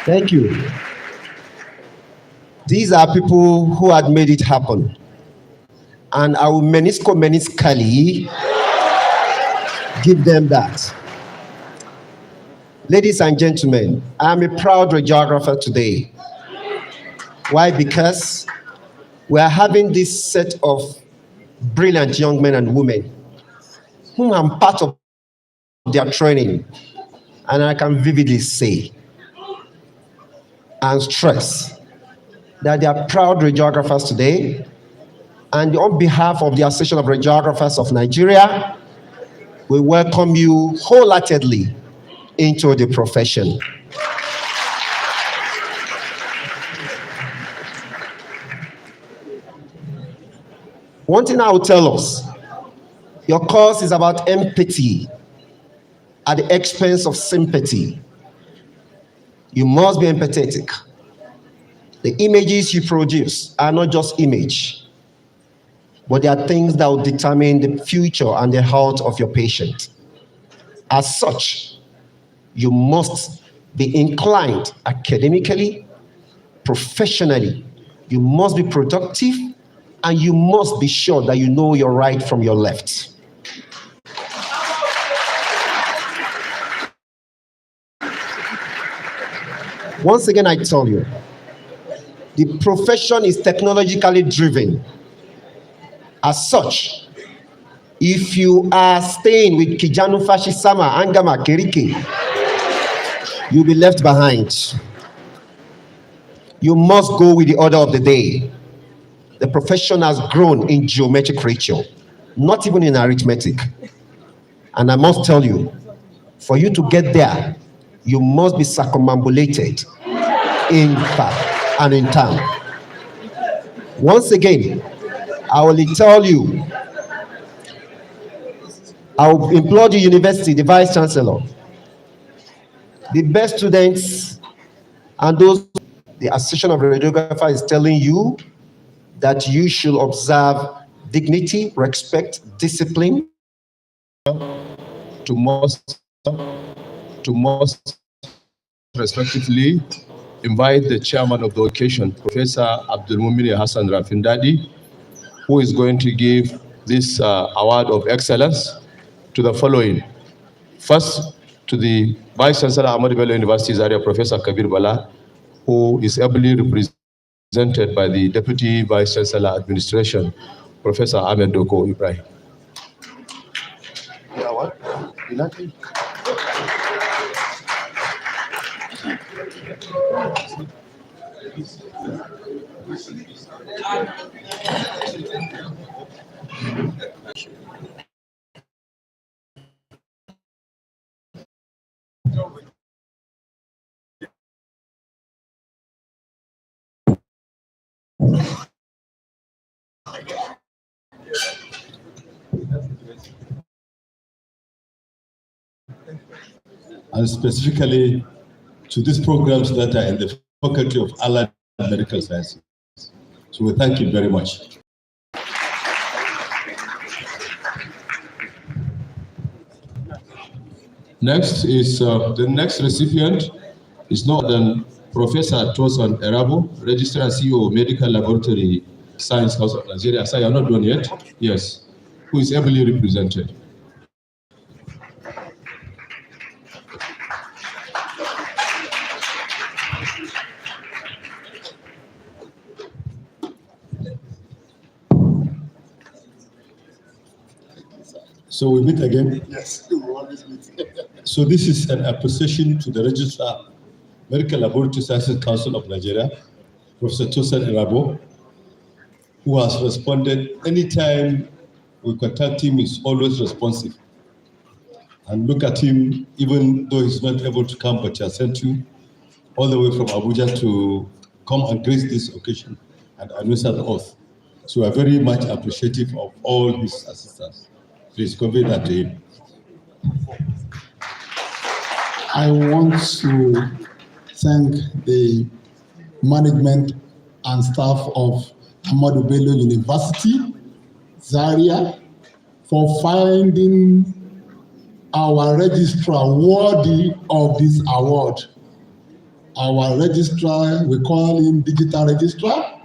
Thank you. These are people who had made it happen. And I will meniscally give them that. Ladies and gentlemen, I'm a proud radiographer today. Why? Because we are having this set of brilliant young men and women whom I'm part of their training. And I can vividly say and stress that they are proud radiographers today. And on behalf of the Association of Radiographers of Nigeria, we welcome you wholeheartedly into the profession. One thing I will tell us, your course is about empathy at the expense of sympathy. You must be empathetic. The images you produce are not just image, but they are things that will determine the future and the health of your patient. As such, you must be inclined academically, professionally. You must be productive, and you must be sure that you know your right from your left. Once again, I tell you, the profession is technologically driven. As such, if you are staying with Kijanu Fashisama, Angama, Kerike, you'll be left behind. You must go with the order of the day. The profession has grown in geometric ratio, not even in arithmetic. And I must tell you, for you to get there, you must be circumambulated in fact and in time. Once again, I will tell you, I will implore the university, the Vice Chancellor, the best students and those, the Association of Radiographers is telling you that you should observe dignity, respect, discipline. To most respectively invite the chairman of the occasion, Professor Abdulmumin Hassan Rafindadi, who is going to give this award of excellence to the following. First, to the Vice Chancellor Ahmadu Bello University Zaria, Professor Kabir Bala, who is ably represented by the Deputy Vice Chancellor Administration, Professor Ahmadu Ibrahim. And specifically to these programs that are in the Faculty of Allied Medical Sciences. So we thank you very much. Next is the next recipient is not than Professor Tosan Erabo, Registrar and CEO of Medical Laboratory Science Council of Nigeria. So you're not done yet? Yes. Who is ably represented? So we meet again. Yes, we always meet. So this is an appreciation to the Registrar Medical Laboratory Sciences Council of Nigeria, Professor Tosan Erabo, who has responded anytime we contact him. He's always responsive. And look at him, even though he's not able to come, but he has sent you all the way from Abuja to come and grace this occasion and administer the oath. So we are very much appreciative of all his assistants. Please convey that to him. I want to thank the management and staff of Ahmadu Bello University, Zaria, for finding our registrar worthy of this award. Our registrar, we call him Digital Registrar,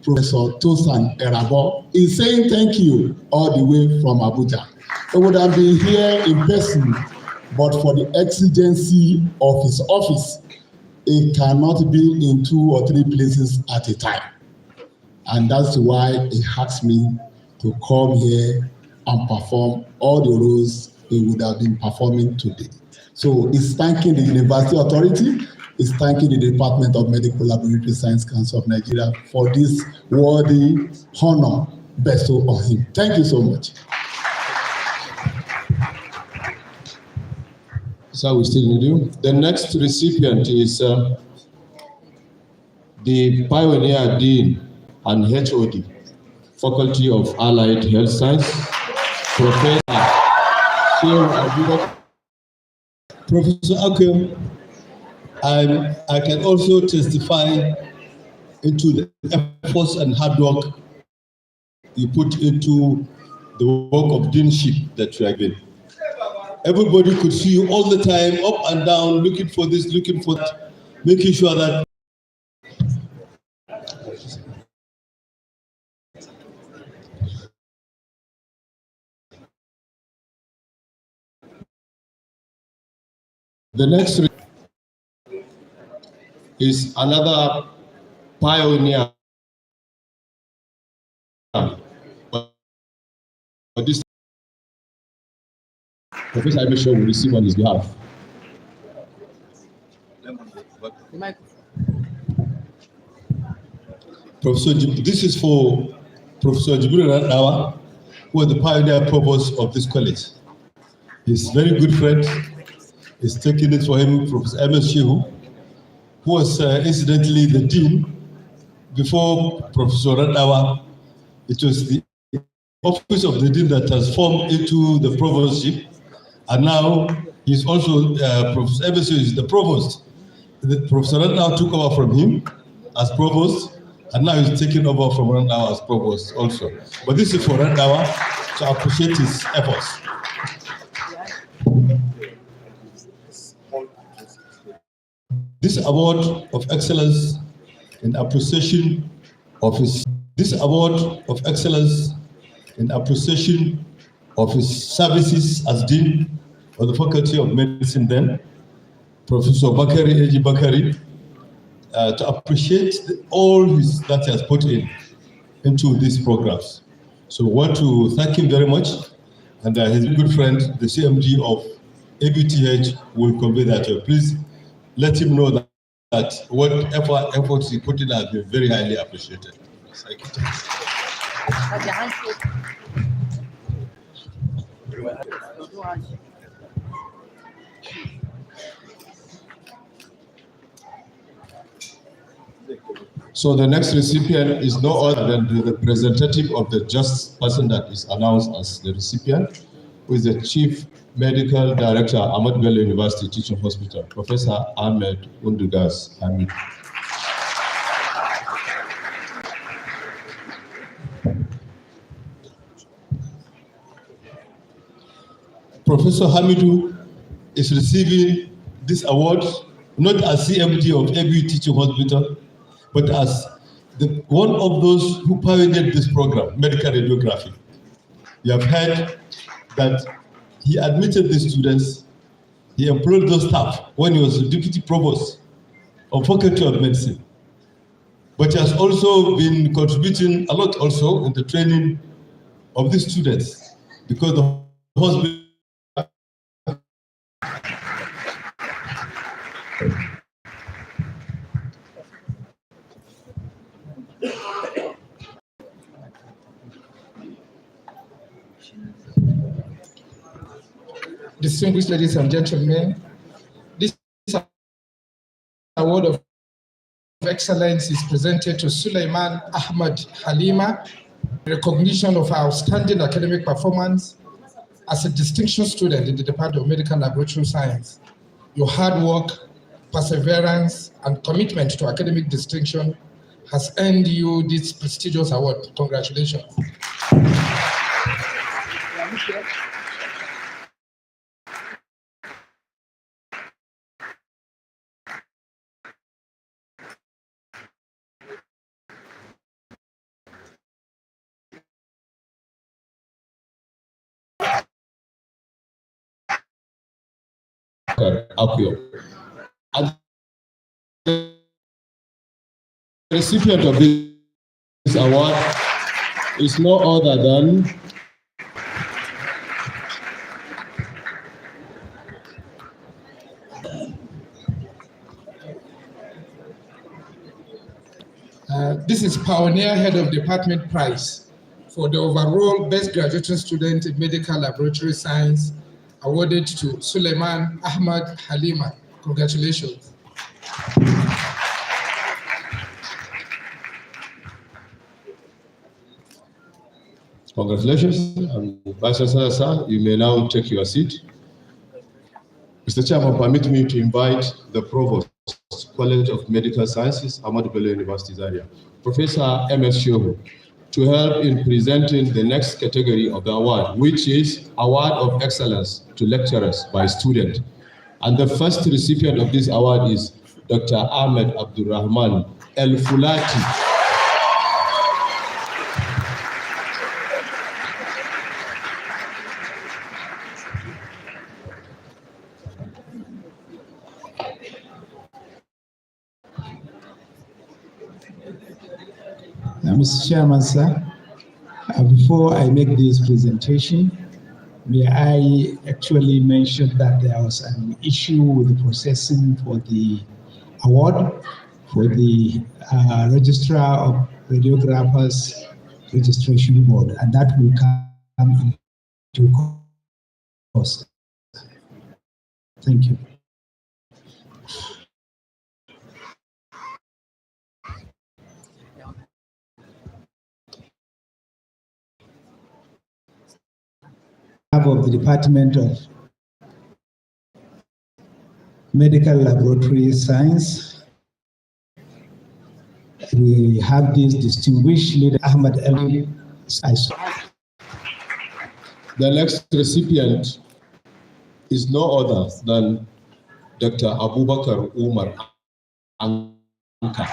Professor Tosan Erabo, is saying thank you all the way from Abuja. He would have been here in person, but for the exigency of his office, he cannot be in 2 or 3 places at a time. And that's why he asked me to come here and perform all the roles he would have been performing today. So he's thanking the University Authority, he's thanking the Department of Medical Laboratory Science Council of Nigeria for this worthy honor bestowed on him. Thank you so much. So we still need you. The next recipient is the Pioneer Dean and HOD, Faculty of Allied Health Science, Professor Shehu. Professor Akem, I can also testify into the efforts and hard work you put into the work of deanship that you have been. Everybody could see you all the time, up and down, looking for this, looking for that, making sure that the next is another pioneer. But this Professor Ibisho will receive on his behalf. This is for Professor Jibril Radawa, who was the pioneer provost of this college. He's a very good friend. He's taking it for him, Professor MS Shehu, who was incidentally the dean before Professor Radawa. It was the office of the dean that transformed into the provostship, and now he's also Professor MS Shehu is the provost. Professor Radawa took over from him as provost, and now he's taking over from Radawa as provost also. But this is for Radawa, so I appreciate his efforts. This award of excellence in appreciation of his in appreciation of his services as Dean of the Faculty of Medicine then, Professor Bakari Eji Bakari, to appreciate all that he has put into these programs. So we want to thank him very much, and his good friend, the CMD of ABTH, will convey that to you. Please let him know that whatever efforts he put in has been very highly appreciated. Thank you. So the next recipient is no other than the representative of the just person that is announced as the recipient, who is the Chief Medical Director, Ahmadu Bello University Teaching Hospital, Professor Ahmed Undugas Hamid. Professor Hamidu is receiving this award not as CMD of ABU Teaching Hospital, but as one of those who pioneered this program, medical radiography. You have heard that he admitted the students, he employed those staff when he was the deputy provost of Faculty of Medicine. But he has also been contributing a lot also in the training of the students, because the hospital Distinguished ladies and gentlemen, this award of excellence is presented to Suleiman Ahmad Halima, in recognition of outstanding academic performance as a distinction student in the Department of Medical Laboratory Science. Your hard work, perseverance, and commitment to academic distinction has earned you this prestigious award. Congratulations. Akio. And the recipient of this award is no other than This is Pioneer Head of Department Prize for the overall Best Graduating Student in Medical Laboratory Science, awarded to Suleiman Ahmad Halima. Congratulations. Congratulations. Vice Chancellor, sir, you may now take your seat. Mr. Chairman, permit me to invite the Provost, College of Medical Sciences, Ahmadu Bello University, Zaria, Professor M.S. Shehu, to help in presenting the next category of the award, which is Award of Excellence to Lecturers by Student. And the first recipient of this award is Dr. Ahmed Abdurrahman El Fulati. Mr. Chairman, sir, before I make this presentation, may I actually mention that there was an issue with the processing for the award for the Registrar of Radiographers Registration Board, and that will come into course. Thank you. Of the Department of Medical Laboratory Science, we have this distinguished leader, Ahmad Ali. The next recipient is no other than Dr. Abubakar Umar Anka.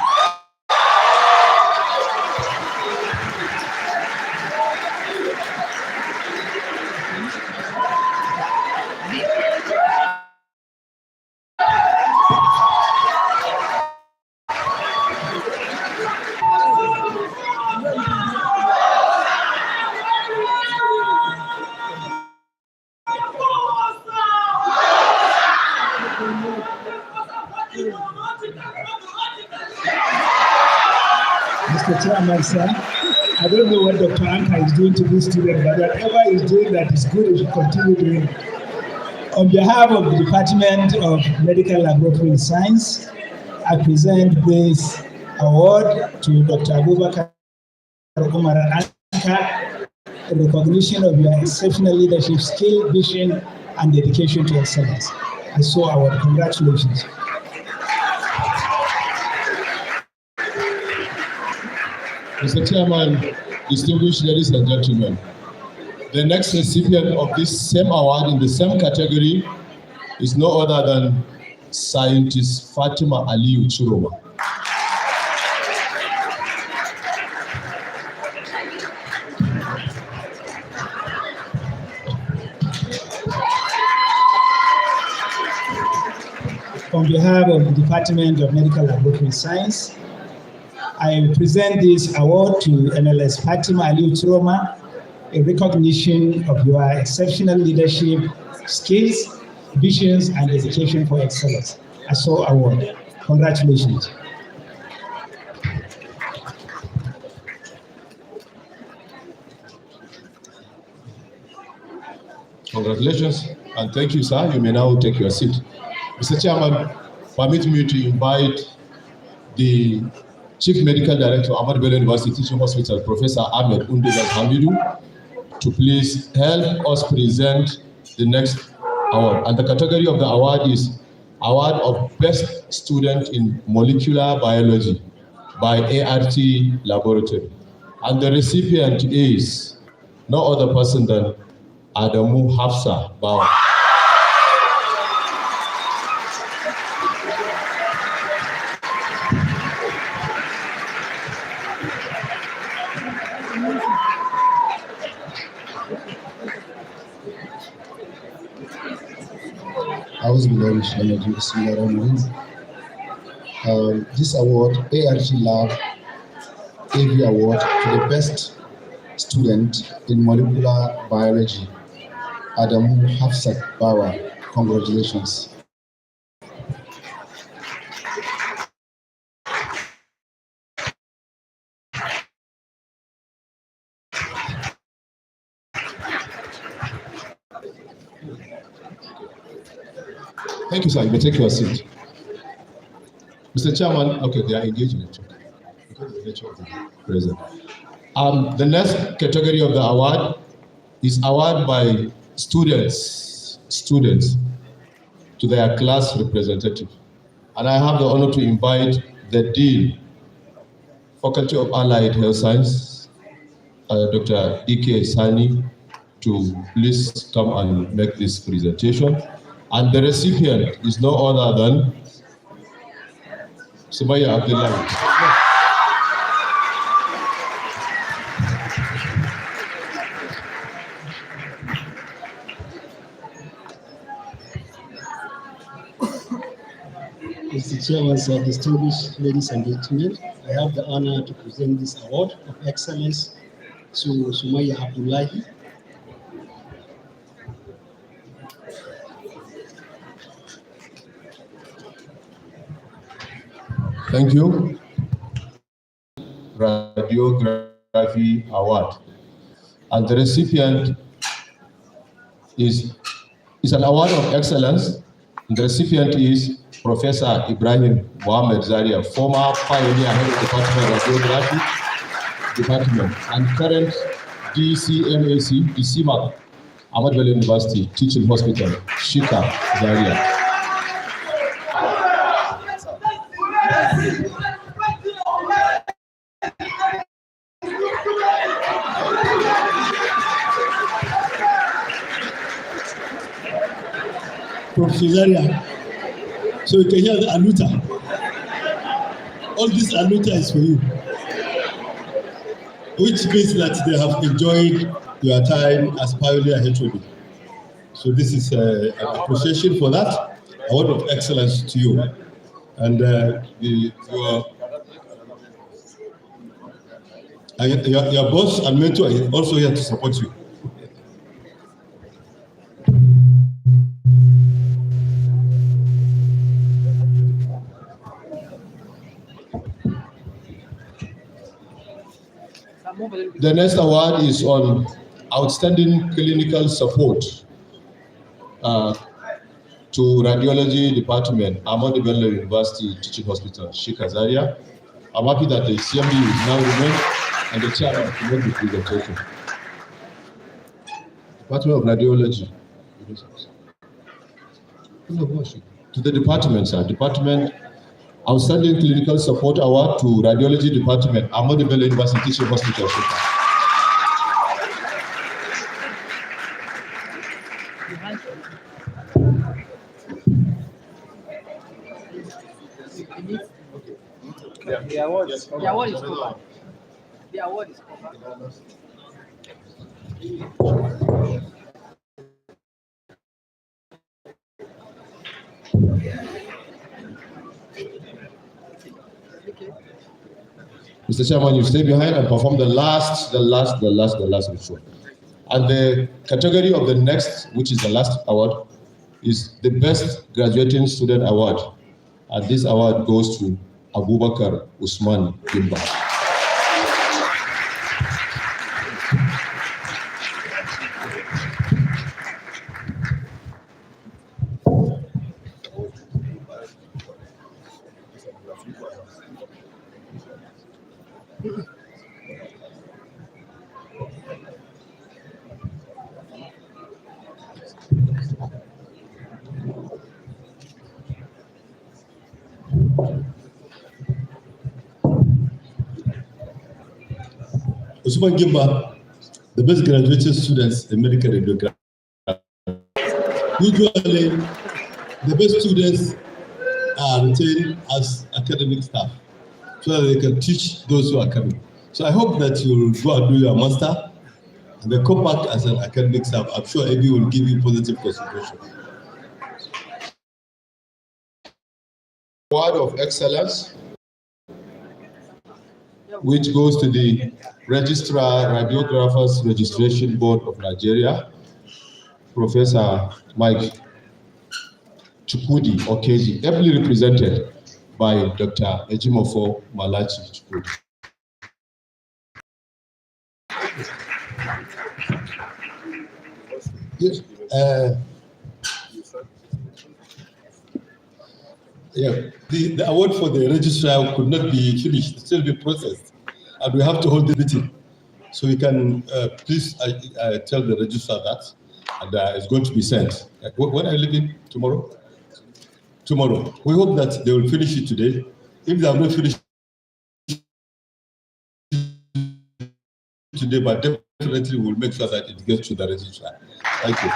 Mr. Chairman, sir. I don't know what Dr. Anka is doing to this student, but whatever he's doing that is good, he should continue doing. On behalf of the Department of Medical Laboratory Science, I present this award to Dr. Abubakar Umar Anka in recognition of your exceptional leadership skill, vision, and dedication to excellence. I so award. Congratulations. Mr. Chairman, distinguished ladies and gentlemen, the next recipient of this same award in the same category is no other than Scientist Fatima Aliyu Chiroma. On behalf of the Department of Medical Laboratory Science, I present this award to NLS Fatima Aliyu Chiroma in recognition of your exceptional leadership, skills, visions, and dedication for excellence. I so award. Congratulations. Congratulations, and thank you, sir. You may now take your seat. Mr. Chairman, permit me to invite the Chief Medical Director, Ahmadu Bello University Teaching Hospital, Professor Ahmadu, to please help us present the next award. And the category of the award is Award of Best Student in Molecular Biology by ART Laboratory. And the recipient is no other person than Adamu Hafsa Bawa. This award, ARG Lab AV Award to the best student in molecular biology, Adamu Hafsat Bawa. Congratulations. Thank you, sir. You may take your seat. Mr. Chairman, okay, they are engaged in it. Because of the nature of the present. The next category of the award is award by students to their class representative. And I have the honor to invite the Dean, Faculty of Allied Health Science, Dr. E.K. Sani, to please come and make this presentation. And the recipient is no other than Sumaya Abdullahi. Mr. Chairman, sir, distinguished ladies and gentlemen, I have the honor to present this award of excellence to Sumaya Abdullahi. Thank you. Radiography Award. And the recipient is an award of excellence. The recipient is Professor Ibrahim Mohammed Zaria, former pioneer head of the Department of Radiography Department and current DCMAC, DCMAC, Ahmadu Bello University Teaching Hospital, Shika, Zaria. Professor Zaria, so you can hear the aluta. All this aluta is for you, which means that they have enjoyed your time as pioneer HOD. So this is an appreciation for that, award of excellence to you. And your boss and mentor is also here to support you. The next award is on outstanding clinical support to radiology department, Ahmadu Bello University Teaching Hospital, Zaria. I'm happy that the CMD is now remain and the chairman to make the presentation. Department of Radiology. To the department, sir. Department Outstanding Clinical Support Award to Radiology Department, Ahmadu Bello University Teaching Hospital, The award is covered. The award is covered. Mr. Chairman, you stay behind and perform the last ritual. And the category of the next, which is the last award, is the Best Graduating Student Award. And this award goes to Abubakar Usman Gimba. Usman Gimba, the best graduating students in medical radiography. Usually, the best students are retained as academic staff so that they can teach those who are coming. So I hope that you will go and do your master and then come back as an academic staff. I'm sure AB will give you positive consideration. Award of Excellence, which goes to the Registrar Radiographers Registration Board of Nigeria, Professor Mike Chukwudi Okeji, ably represented by Dr. Ejimofo Malachi Chukwudi. Yes. The award for the registrar could not be finished, still be processed, and we have to hold the meeting. So you can please tell the registrar that, and it's going to be sent. When are you leaving? Tomorrow? Tomorrow. We hope that they will finish it today. If they have not finished today, but definitely we'll make sure that it gets to the registrar. Thank you.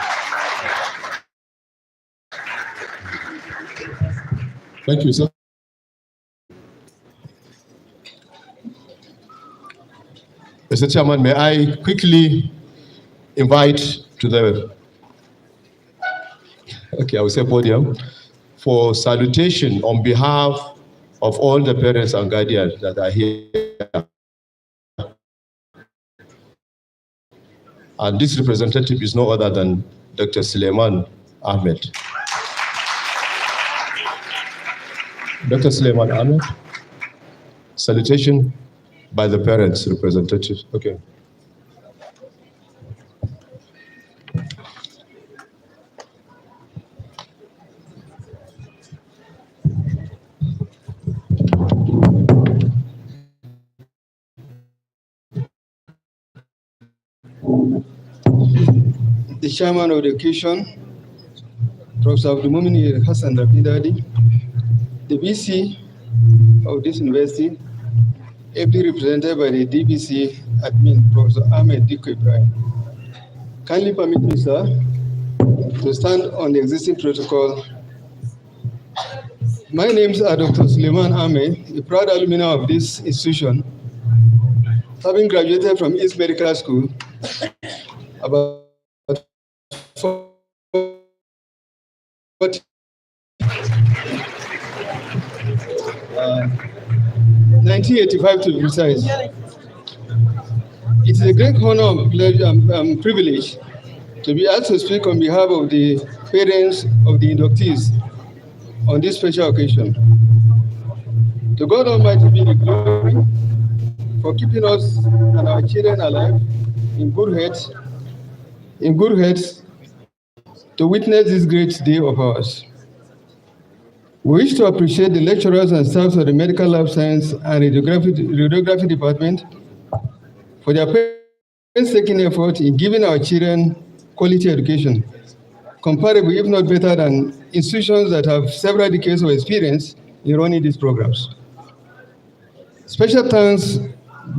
Thank you, sir. Mr. Chairman, may I quickly invite to the, I will say podium, for salutation on behalf of all the parents and guardians that are here. And this representative is no other than Dr. Suleiman Ahmed. Dr. Suleiman Ahmed, salutation by the parents representative. Okay. The chairman of the occasion, Professor Abdulmumin Hassan Rafidadi, the VC of this university, ably represented by the DBC admin, Professor Ahmed Diko Ibrahim. Kindly permit me, sir, to stand on the existing protocol. My name is Dr. Suleiman Ahmed, a proud alumni of this institution, having graduated from East Medical School about 1985 to be precise. It is a great honor and privilege to be asked to speak on behalf of the parents of the inductees on this special occasion. To God Almighty be the glory for keeping us and our children alive in good health to witness this great day of ours. We wish to appreciate the lecturers and staffs of the Medical Lab Science and Radiography Department for their painstaking effort in giving our children quality education, comparable if not better than institutions that have several decades of experience in running these programs. Special thanks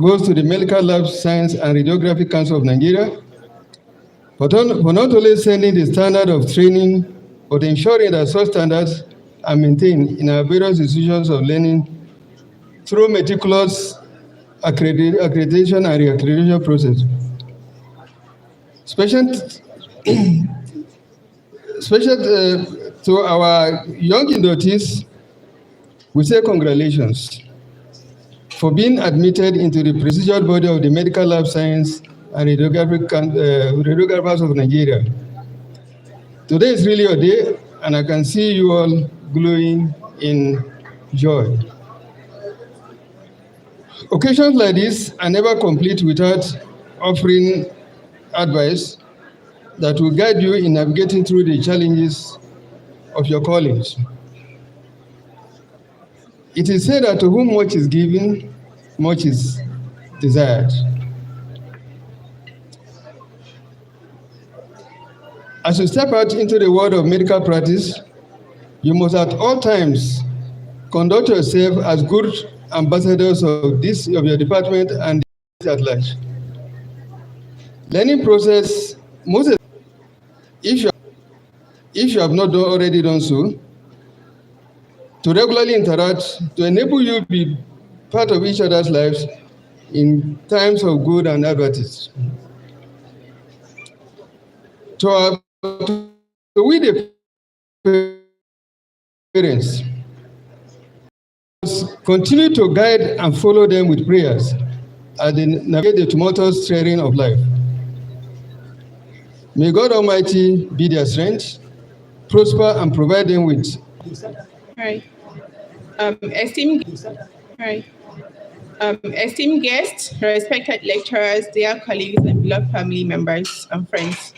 goes to the Medical Lab Science and Radiography Council of Nigeria for not only setting the standard of training, but ensuring that such standards are maintained in our various institutions of learning through meticulous accreditation and reaccreditation process. Special to our young inductees, we say congratulations for being admitted into the prestigious body of the Medical Lab Science and Radiographers of Nigeria. Today is really your day, and I can see you all glowing in joy. Occasions like this are never complete without offering advice that will guide you in navigating through the challenges of your callings. It is said that to whom much is given, much is desired. As you step out into the world of medical practice, you must at all times conduct yourself as good ambassadors of your department and at large. Learning process, if you have not already done so, to regularly interact, to enable you to be part of each other's lives in times of good and adversity. To we the parents, continue to guide and follow them with prayers as they navigate the tumultuous terrain of life. May God Almighty be their strength, prosper, and provide them with. Right. Esteemed guests, respected lecturers, dear colleagues, and beloved family members and friends,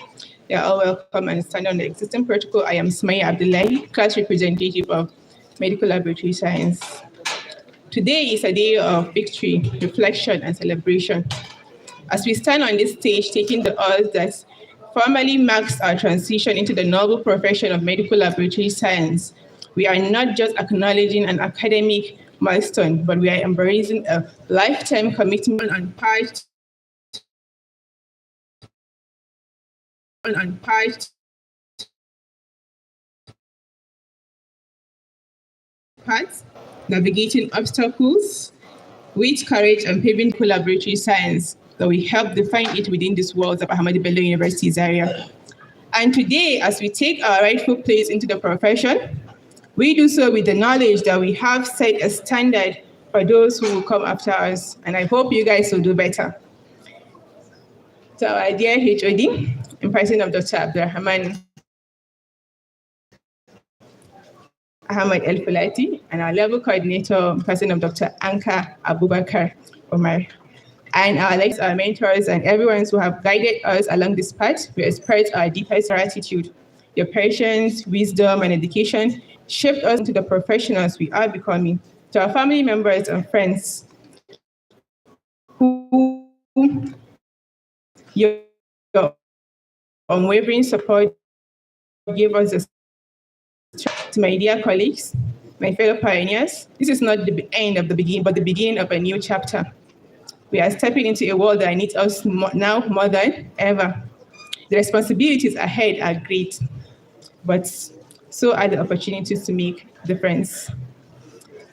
you are all welcome and stand on the existing protocol. I am Sumaya Abdullahi, class representative of Medical Laboratory Science. Today is a day of victory, reflection, and celebration. As we stand on this stage, taking the oath that formally marks our transition into the noble profession of medical laboratory science, we are not just acknowledging an academic milestone, but we are embracing a lifetime commitment on part navigating obstacles with courage and paving laboratory science that we help define it within these walls of Ahmadu Bello University, Zaria. And today, as we take our rightful place into the profession, we do so with the knowledge that we have set a standard for those who will come after us, and I hope you guys will do better. So our dear HOD, in person of Dr. Abdurrahman Ahmad El Fulati, and our level coordinator, in person of Dr. Anka Abubakar Omar, and our lecturers, our mentors, and everyone who have guided us along this path, we express our deepest gratitude. Your patience, wisdom, and education shaped us into the professionals we are becoming. To our family members and friends, who your unwavering support gave us the strength. To my dear colleagues, my fellow pioneers, this is not the end of the beginning, but the beginning of a new chapter. We are stepping into a world that needs us now more than ever. The responsibilities ahead are great, but so are the opportunities to make a difference.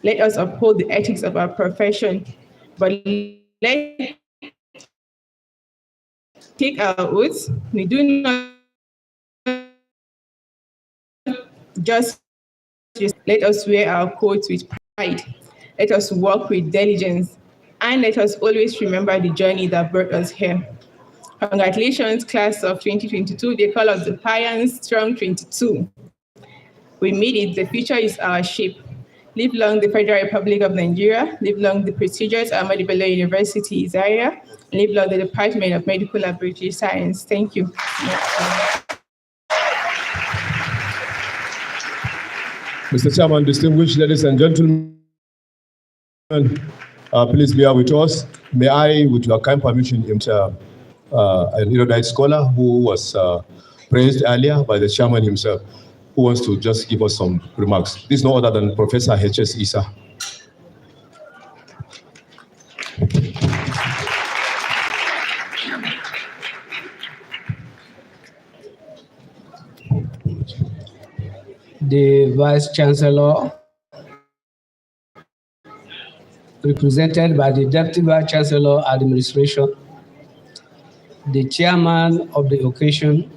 Let us uphold the ethics of our profession, but let's take our oaths. We do not just let us wear our coats with pride. Let us work with diligence, and let us always remember the journey that brought us here. Congratulations, class of 2022. They call us the Pioneers Strong 22. We made it. The future is our shape. Live long the Federal Republic of Nigeria. Live long the prestigious Ahmadu Bello University, Zaria. And live long the Department of Medical Laboratory Science. Thank you. Mr. Chairman, distinguished ladies and gentlemen, please bear with us. May I, with your kind permission, enter an erudite scholar who was praised earlier by the chairman himself, who wants to just give us some remarks. This is no other than Professor H.S. Issa. The Vice Chancellor, represented by the Deputy Vice Chancellor Administration, the Chairman of the occasion,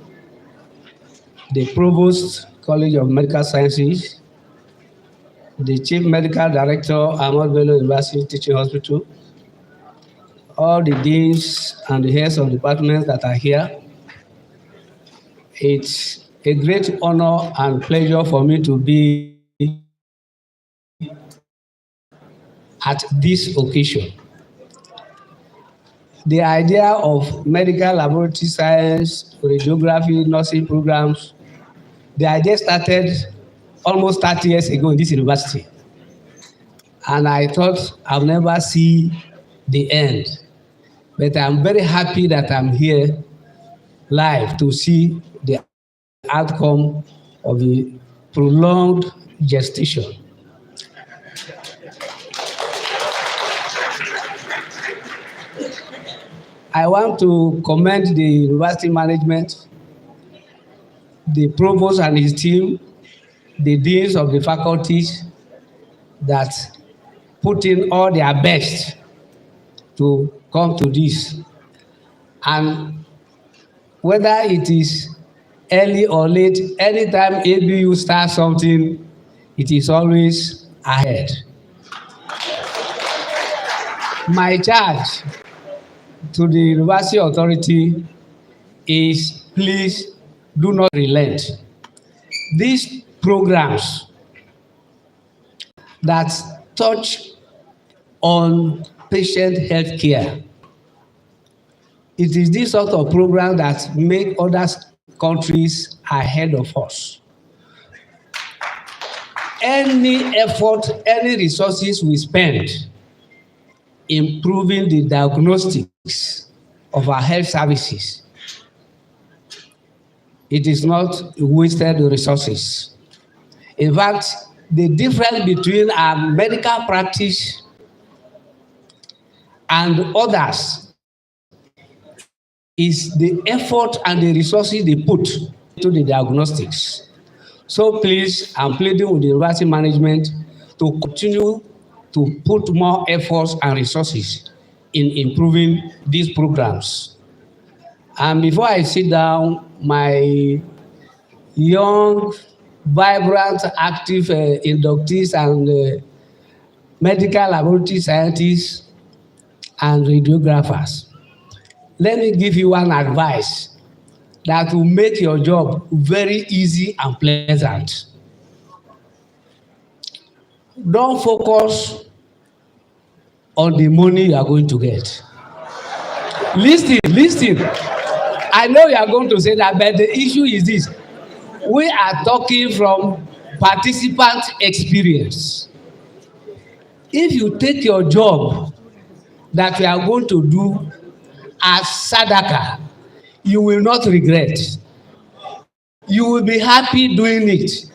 the Provost, College of Medical Sciences, the Chief Medical Director, Ahmadu Bello University Teaching Hospital, all the deans and the heads of departments that are here. It's a great honor and pleasure for me to be at this occasion. The idea of medical laboratory science, radiography, nursing programs, the idea started almost 30 years ago in this university. And I thought I'll never see the end. But I'm very happy that I'm here live to see the outcome of the prolonged gestation. I want to commend the university management, the provost and his team, the deans of the faculties that put in all their best to come to this. And whether it is early or late, anytime ABU starts something, it is always ahead. My charge to the university authority is, please do not relent. These programs that touch on patient health care, it is this sort of program that make other countries ahead of us. Any effort, any resources we spend improving the diagnostics of our health services, it is not wasted resources. In fact, the difference between our medical practice and others is the effort and the resources they put into the diagnostics. So please, I'm pleading with the university management to continue to put more efforts and resources in improving these programs. And before I sit down, my young, vibrant, active inductees and medical laboratory scientists and radiographers, let me give you one advice that will make your job very easy and pleasant. Don't focus on the money you are going to get. Listen. I know you are going to say that, but the issue is this. We are talking from participant experience. If you take your job that you are going to do as sadaka, you will not regret. You will be happy doing it.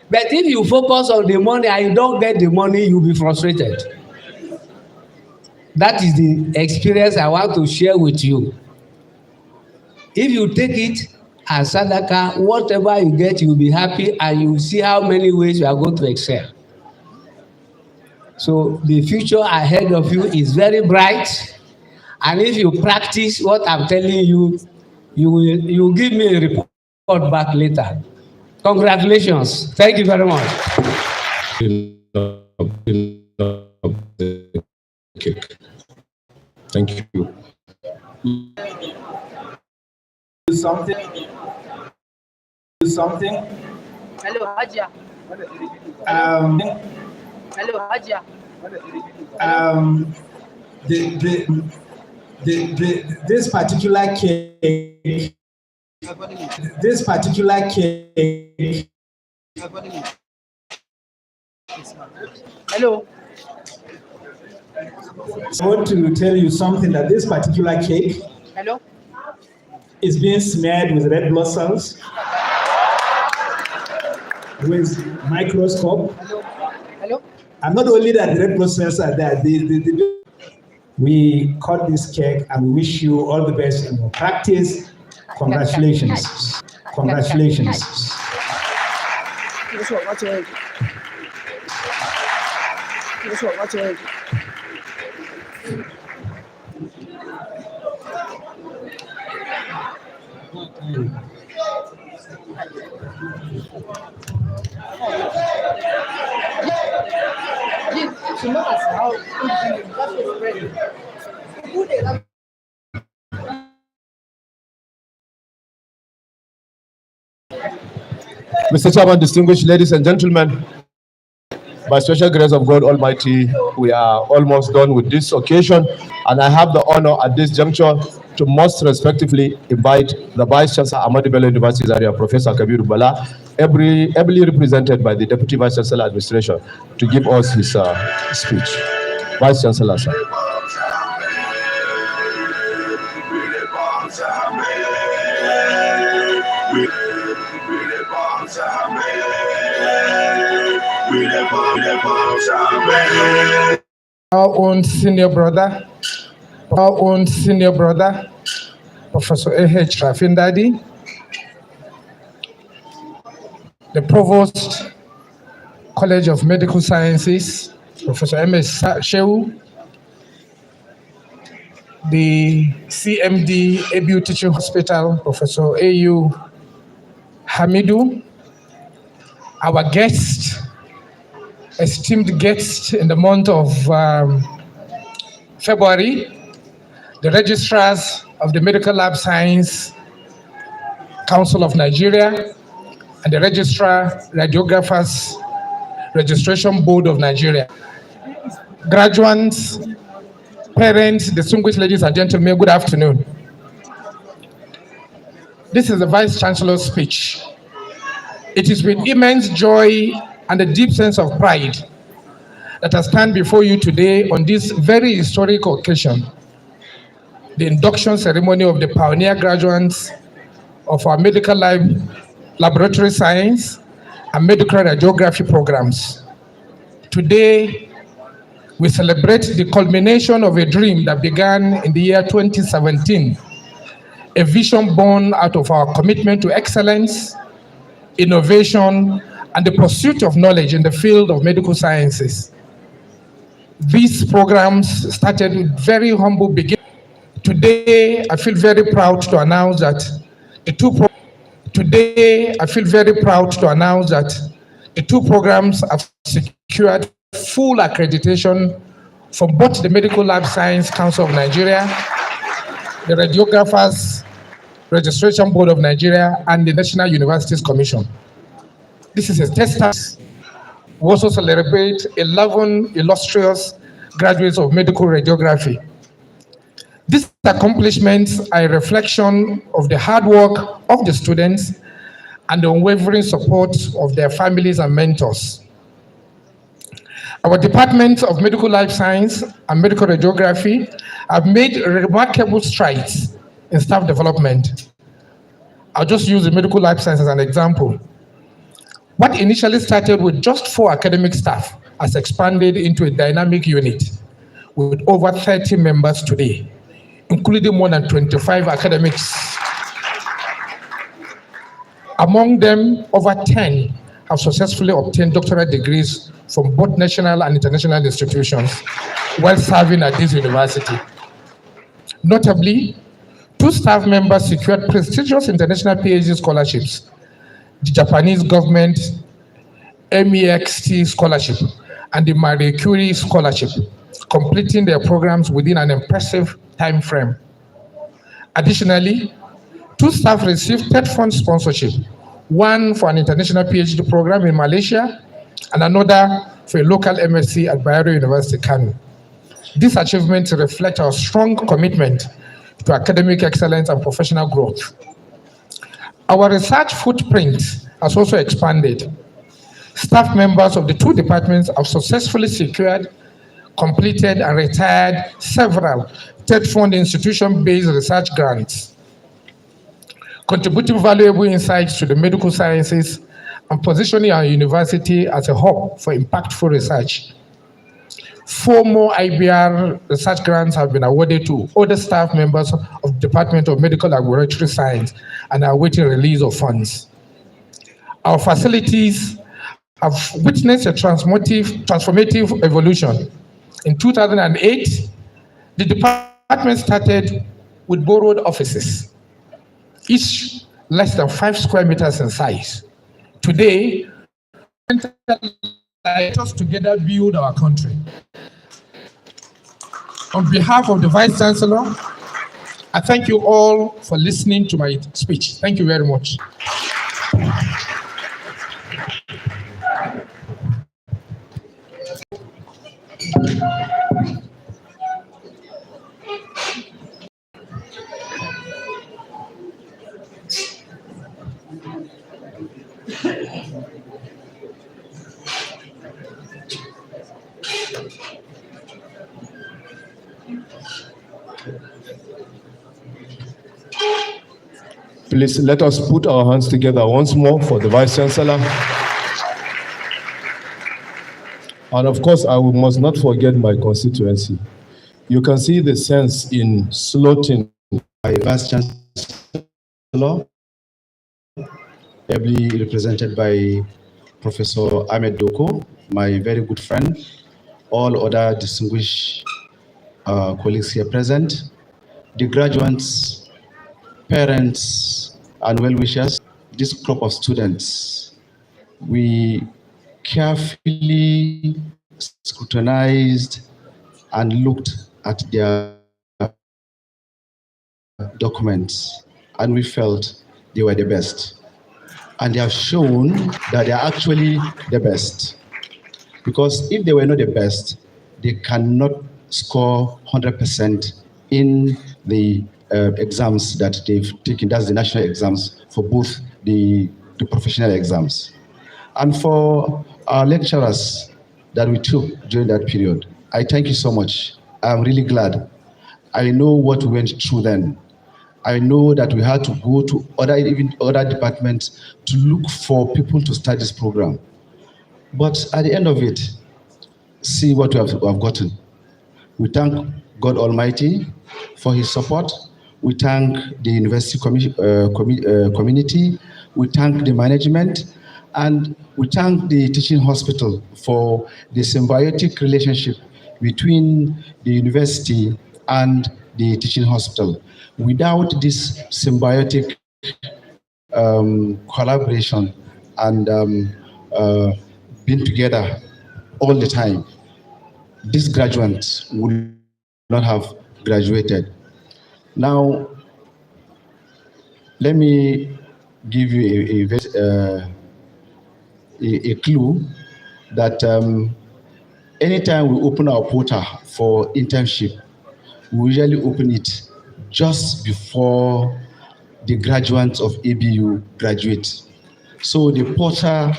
But if you focus on the money and you don't get the money, you'll be frustrated. That is the experience I want to share with you. If you take it as sadaka, whatever you get, you'll be happy and you will see how many ways you are going to excel. So the future ahead of you is very bright. And if you practice what I'm telling you, you will give me a report back later. Congratulations. Thank you very much. Thank you. Something. Hello, Hajia. Hello, Hajia. This particular cake, Hello. I want to tell you something, that this particular cake Hello. is being smeared with red blood cells, with microscope. Hello. And not only that, the red blood cells are there. We cut this cake and we wish you all the best in your practice. Congratulations. Congratulations. Mr. Chairman, distinguished ladies and gentlemen, by special grace of God Almighty, we are almost done with this occasion, and I have the honor at this juncture to most respectively invite the Vice Chancellor, Ahmadu Bello University Zaria, Professor Kabiru Bala, ably represented by the Deputy Vice Chancellor Administration, to give us his speech. Vice Chancellor, sir. Our own senior brother, Professor A.H. Rafindadi, the Provost, College of Medical Sciences, Professor M.S. Shehu, the CMD ABU Teaching Hospital, Professor A.U. Ahmadu, our guest, esteemed guest in the month of February, the registrars of the Medical Lab Science Council of Nigeria, and the Registrar Radiographers Registration Board of Nigeria. Graduates, parents, distinguished ladies and gentlemen, good afternoon. This is the Vice Chancellor's speech. It is with immense joy and a deep sense of pride that I stand before you today on this very historic occasion, the induction ceremony of the pioneer graduates of our medical laboratory science and medical radiography programs. Today, we celebrate the culmination of a dream that began in the year 2017, a vision born out of our commitment to excellence, innovation, and the pursuit of knowledge in the field of medical sciences. These programs started with very humble beginnings. Today, I feel very proud to announce that the two programs have secured full accreditation from both the Medical Lab Science Council of Nigeria, the Radiographers Registration Board of Nigeria, and the National Universities Commission. This is a testament. We also celebrate 11 illustrious graduates of medical radiography. These accomplishments are a reflection of the hard work of the students and the unwavering support of their families and mentors. Our Department of Medical Life Science and Medical Radiography have made remarkable strides in staff development. I'll just use the Medical Life Science as an example. What initially started with just 4 academic staff has expanded into a dynamic unit with over 30 members today, including more than 25 academics. Among them, over 10 have successfully obtained doctorate degrees from both national and international institutions while serving at this university. Notably, 2 staff members secured prestigious international PhD scholarships, the Japanese government MEXT scholarship and the Marie Curie scholarship, completing their programs within an impressive time frame. Additionally, 2 staff received TED Fund sponsorship, one for an international PhD program in Malaysia and another for a local MSc at Bayero University, Kano. These achievements reflect our strong commitment to academic excellence and professional growth. Our research footprint has also expanded. Staff members of the two departments have successfully secured, completed, and retired several TED-fund institution-based research grants, contributing valuable insights to the medical sciences and positioning our university as a hub for impactful research. 4 more IBR research grants have been awarded to other staff members of the Department of Medical Laboratory Science and are awaiting release of funds. Our facilities have witnessed a transformative evolution. In 2008, the department started with borrowed offices, each less than 5 square meters in size. Today, let us together build our country. On behalf of the Vice Chancellor, I thank you all for listening to my speech. Thank you very much. Please let us put our hands together once more for the Vice Chancellor. And of course, I must not forget my constituency. You can see the sense in slotting my Vice Chancellor, ably represented by Professor Ahmadu, my very good friend, all other distinguished colleagues here present, the graduates, parents, and well-wishers, this group of students. We carefully scrutinized and looked at their documents, and we felt they were the best. And they have shown that they are actually the best. Because if they were not the best, they cannot score 100% in the exams that they've taken. That's the national exams for both the professional exams. And for our lecturers that we took during that period, I thank you so much. I'm really glad. I know what we went through then. I know that we had to go to other departments to look for people to start this program. But at the end of it, see what we have gotten. We thank God Almighty for his support. We thank the university community. We thank the management. And we thank the teaching hospital for the symbiotic relationship between the university and the teaching hospital. Without this symbiotic collaboration and being together all the time, these graduates would not have graduated. Now, let me give you a clue that anytime we open our portal for internship, we usually open it just before the graduates of ABU graduate. So the portal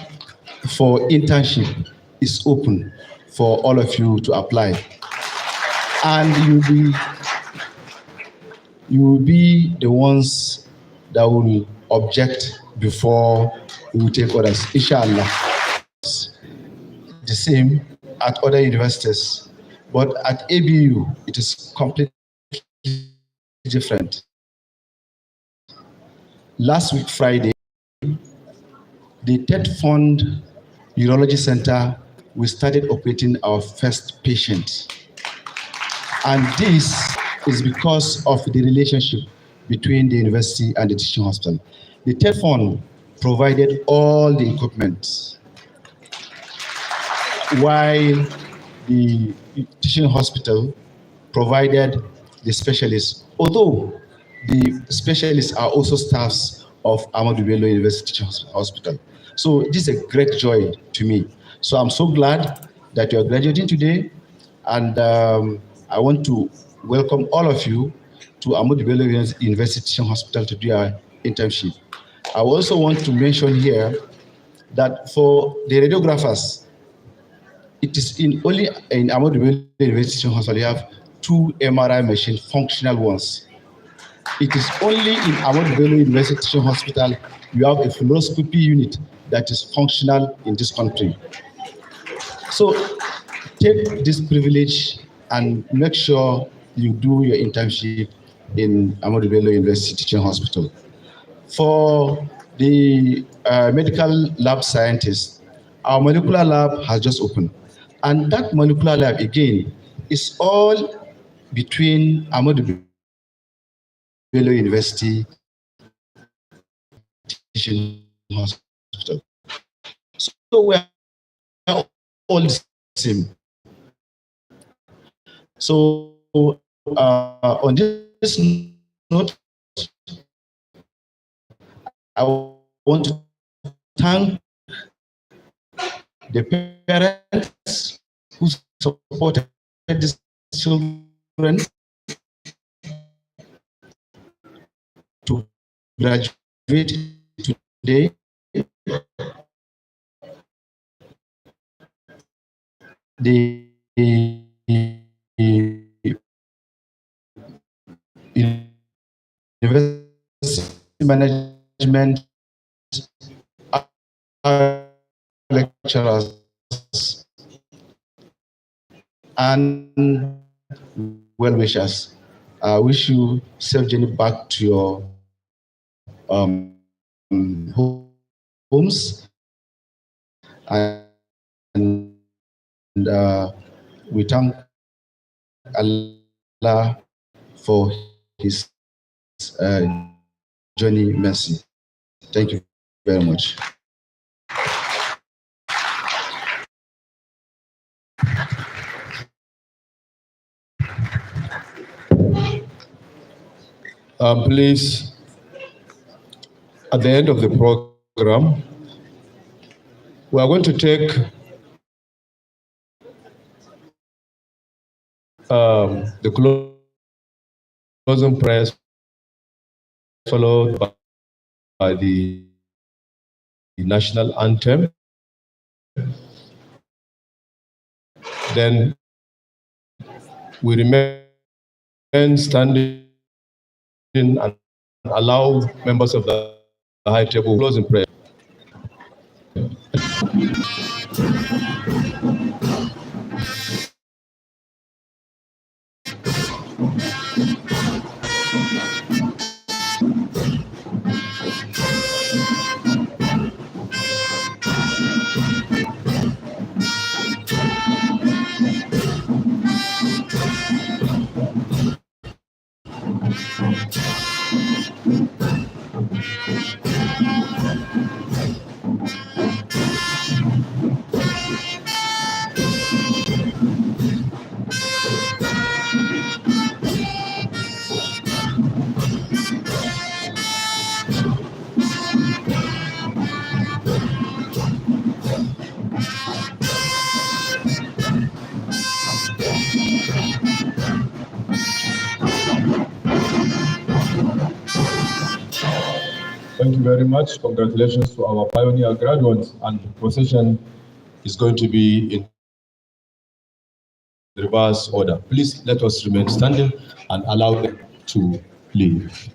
for internship is open for all of you to apply. And you will be the ones that will object before we will take others, inshallah. The same at other universities, but at ABU, it is completely different. Last week, Friday, the TED Fund Urology Center, we started operating our first patient. And this is because of the relationship between the university and the teaching hospital. The TED Fund provided all the equipment, while the teaching hospital provided the specialists, although the specialists are also staffs of Ahmadu Bello University Teaching Hospital. So this is a great joy to me. So I'm so glad that you are graduating today, and I want to welcome all of you to Ahmadu Bello University Teaching Hospital to do your internship. I also want to mention here that for the radiographers, it is only in Ahmadu Bello University Teaching Hospital you have 2 MRI machines, functional ones. It is only in Ahmadu Bello University Teaching Hospital you have a fluoroscopy unit that is functional in this country. So take this privilege and make sure you do your internship in Ahmadu Bello University Teaching Hospital. For the medical lab scientists, our molecular lab has just opened. And that molecular lab, again, is all between Ahmadu Bello University Teaching Hospital. So we are all the same. So on this note, I want to thank the parents who supported these children to graduate today. The university management, lecturers, and well-wishers. I wish you safe journey back to your homes, and we thank Allah for His journey mercy. Thank you very much. Please, at the end of the program, we are going to take the closing prayers, followed by the national anthem. Then we remain standing and allow members of the high table closing prayer. Thank you very much. Congratulations to our pioneer graduates, and the procession is going to be in reverse order. Please let us remain standing and allow them to leave.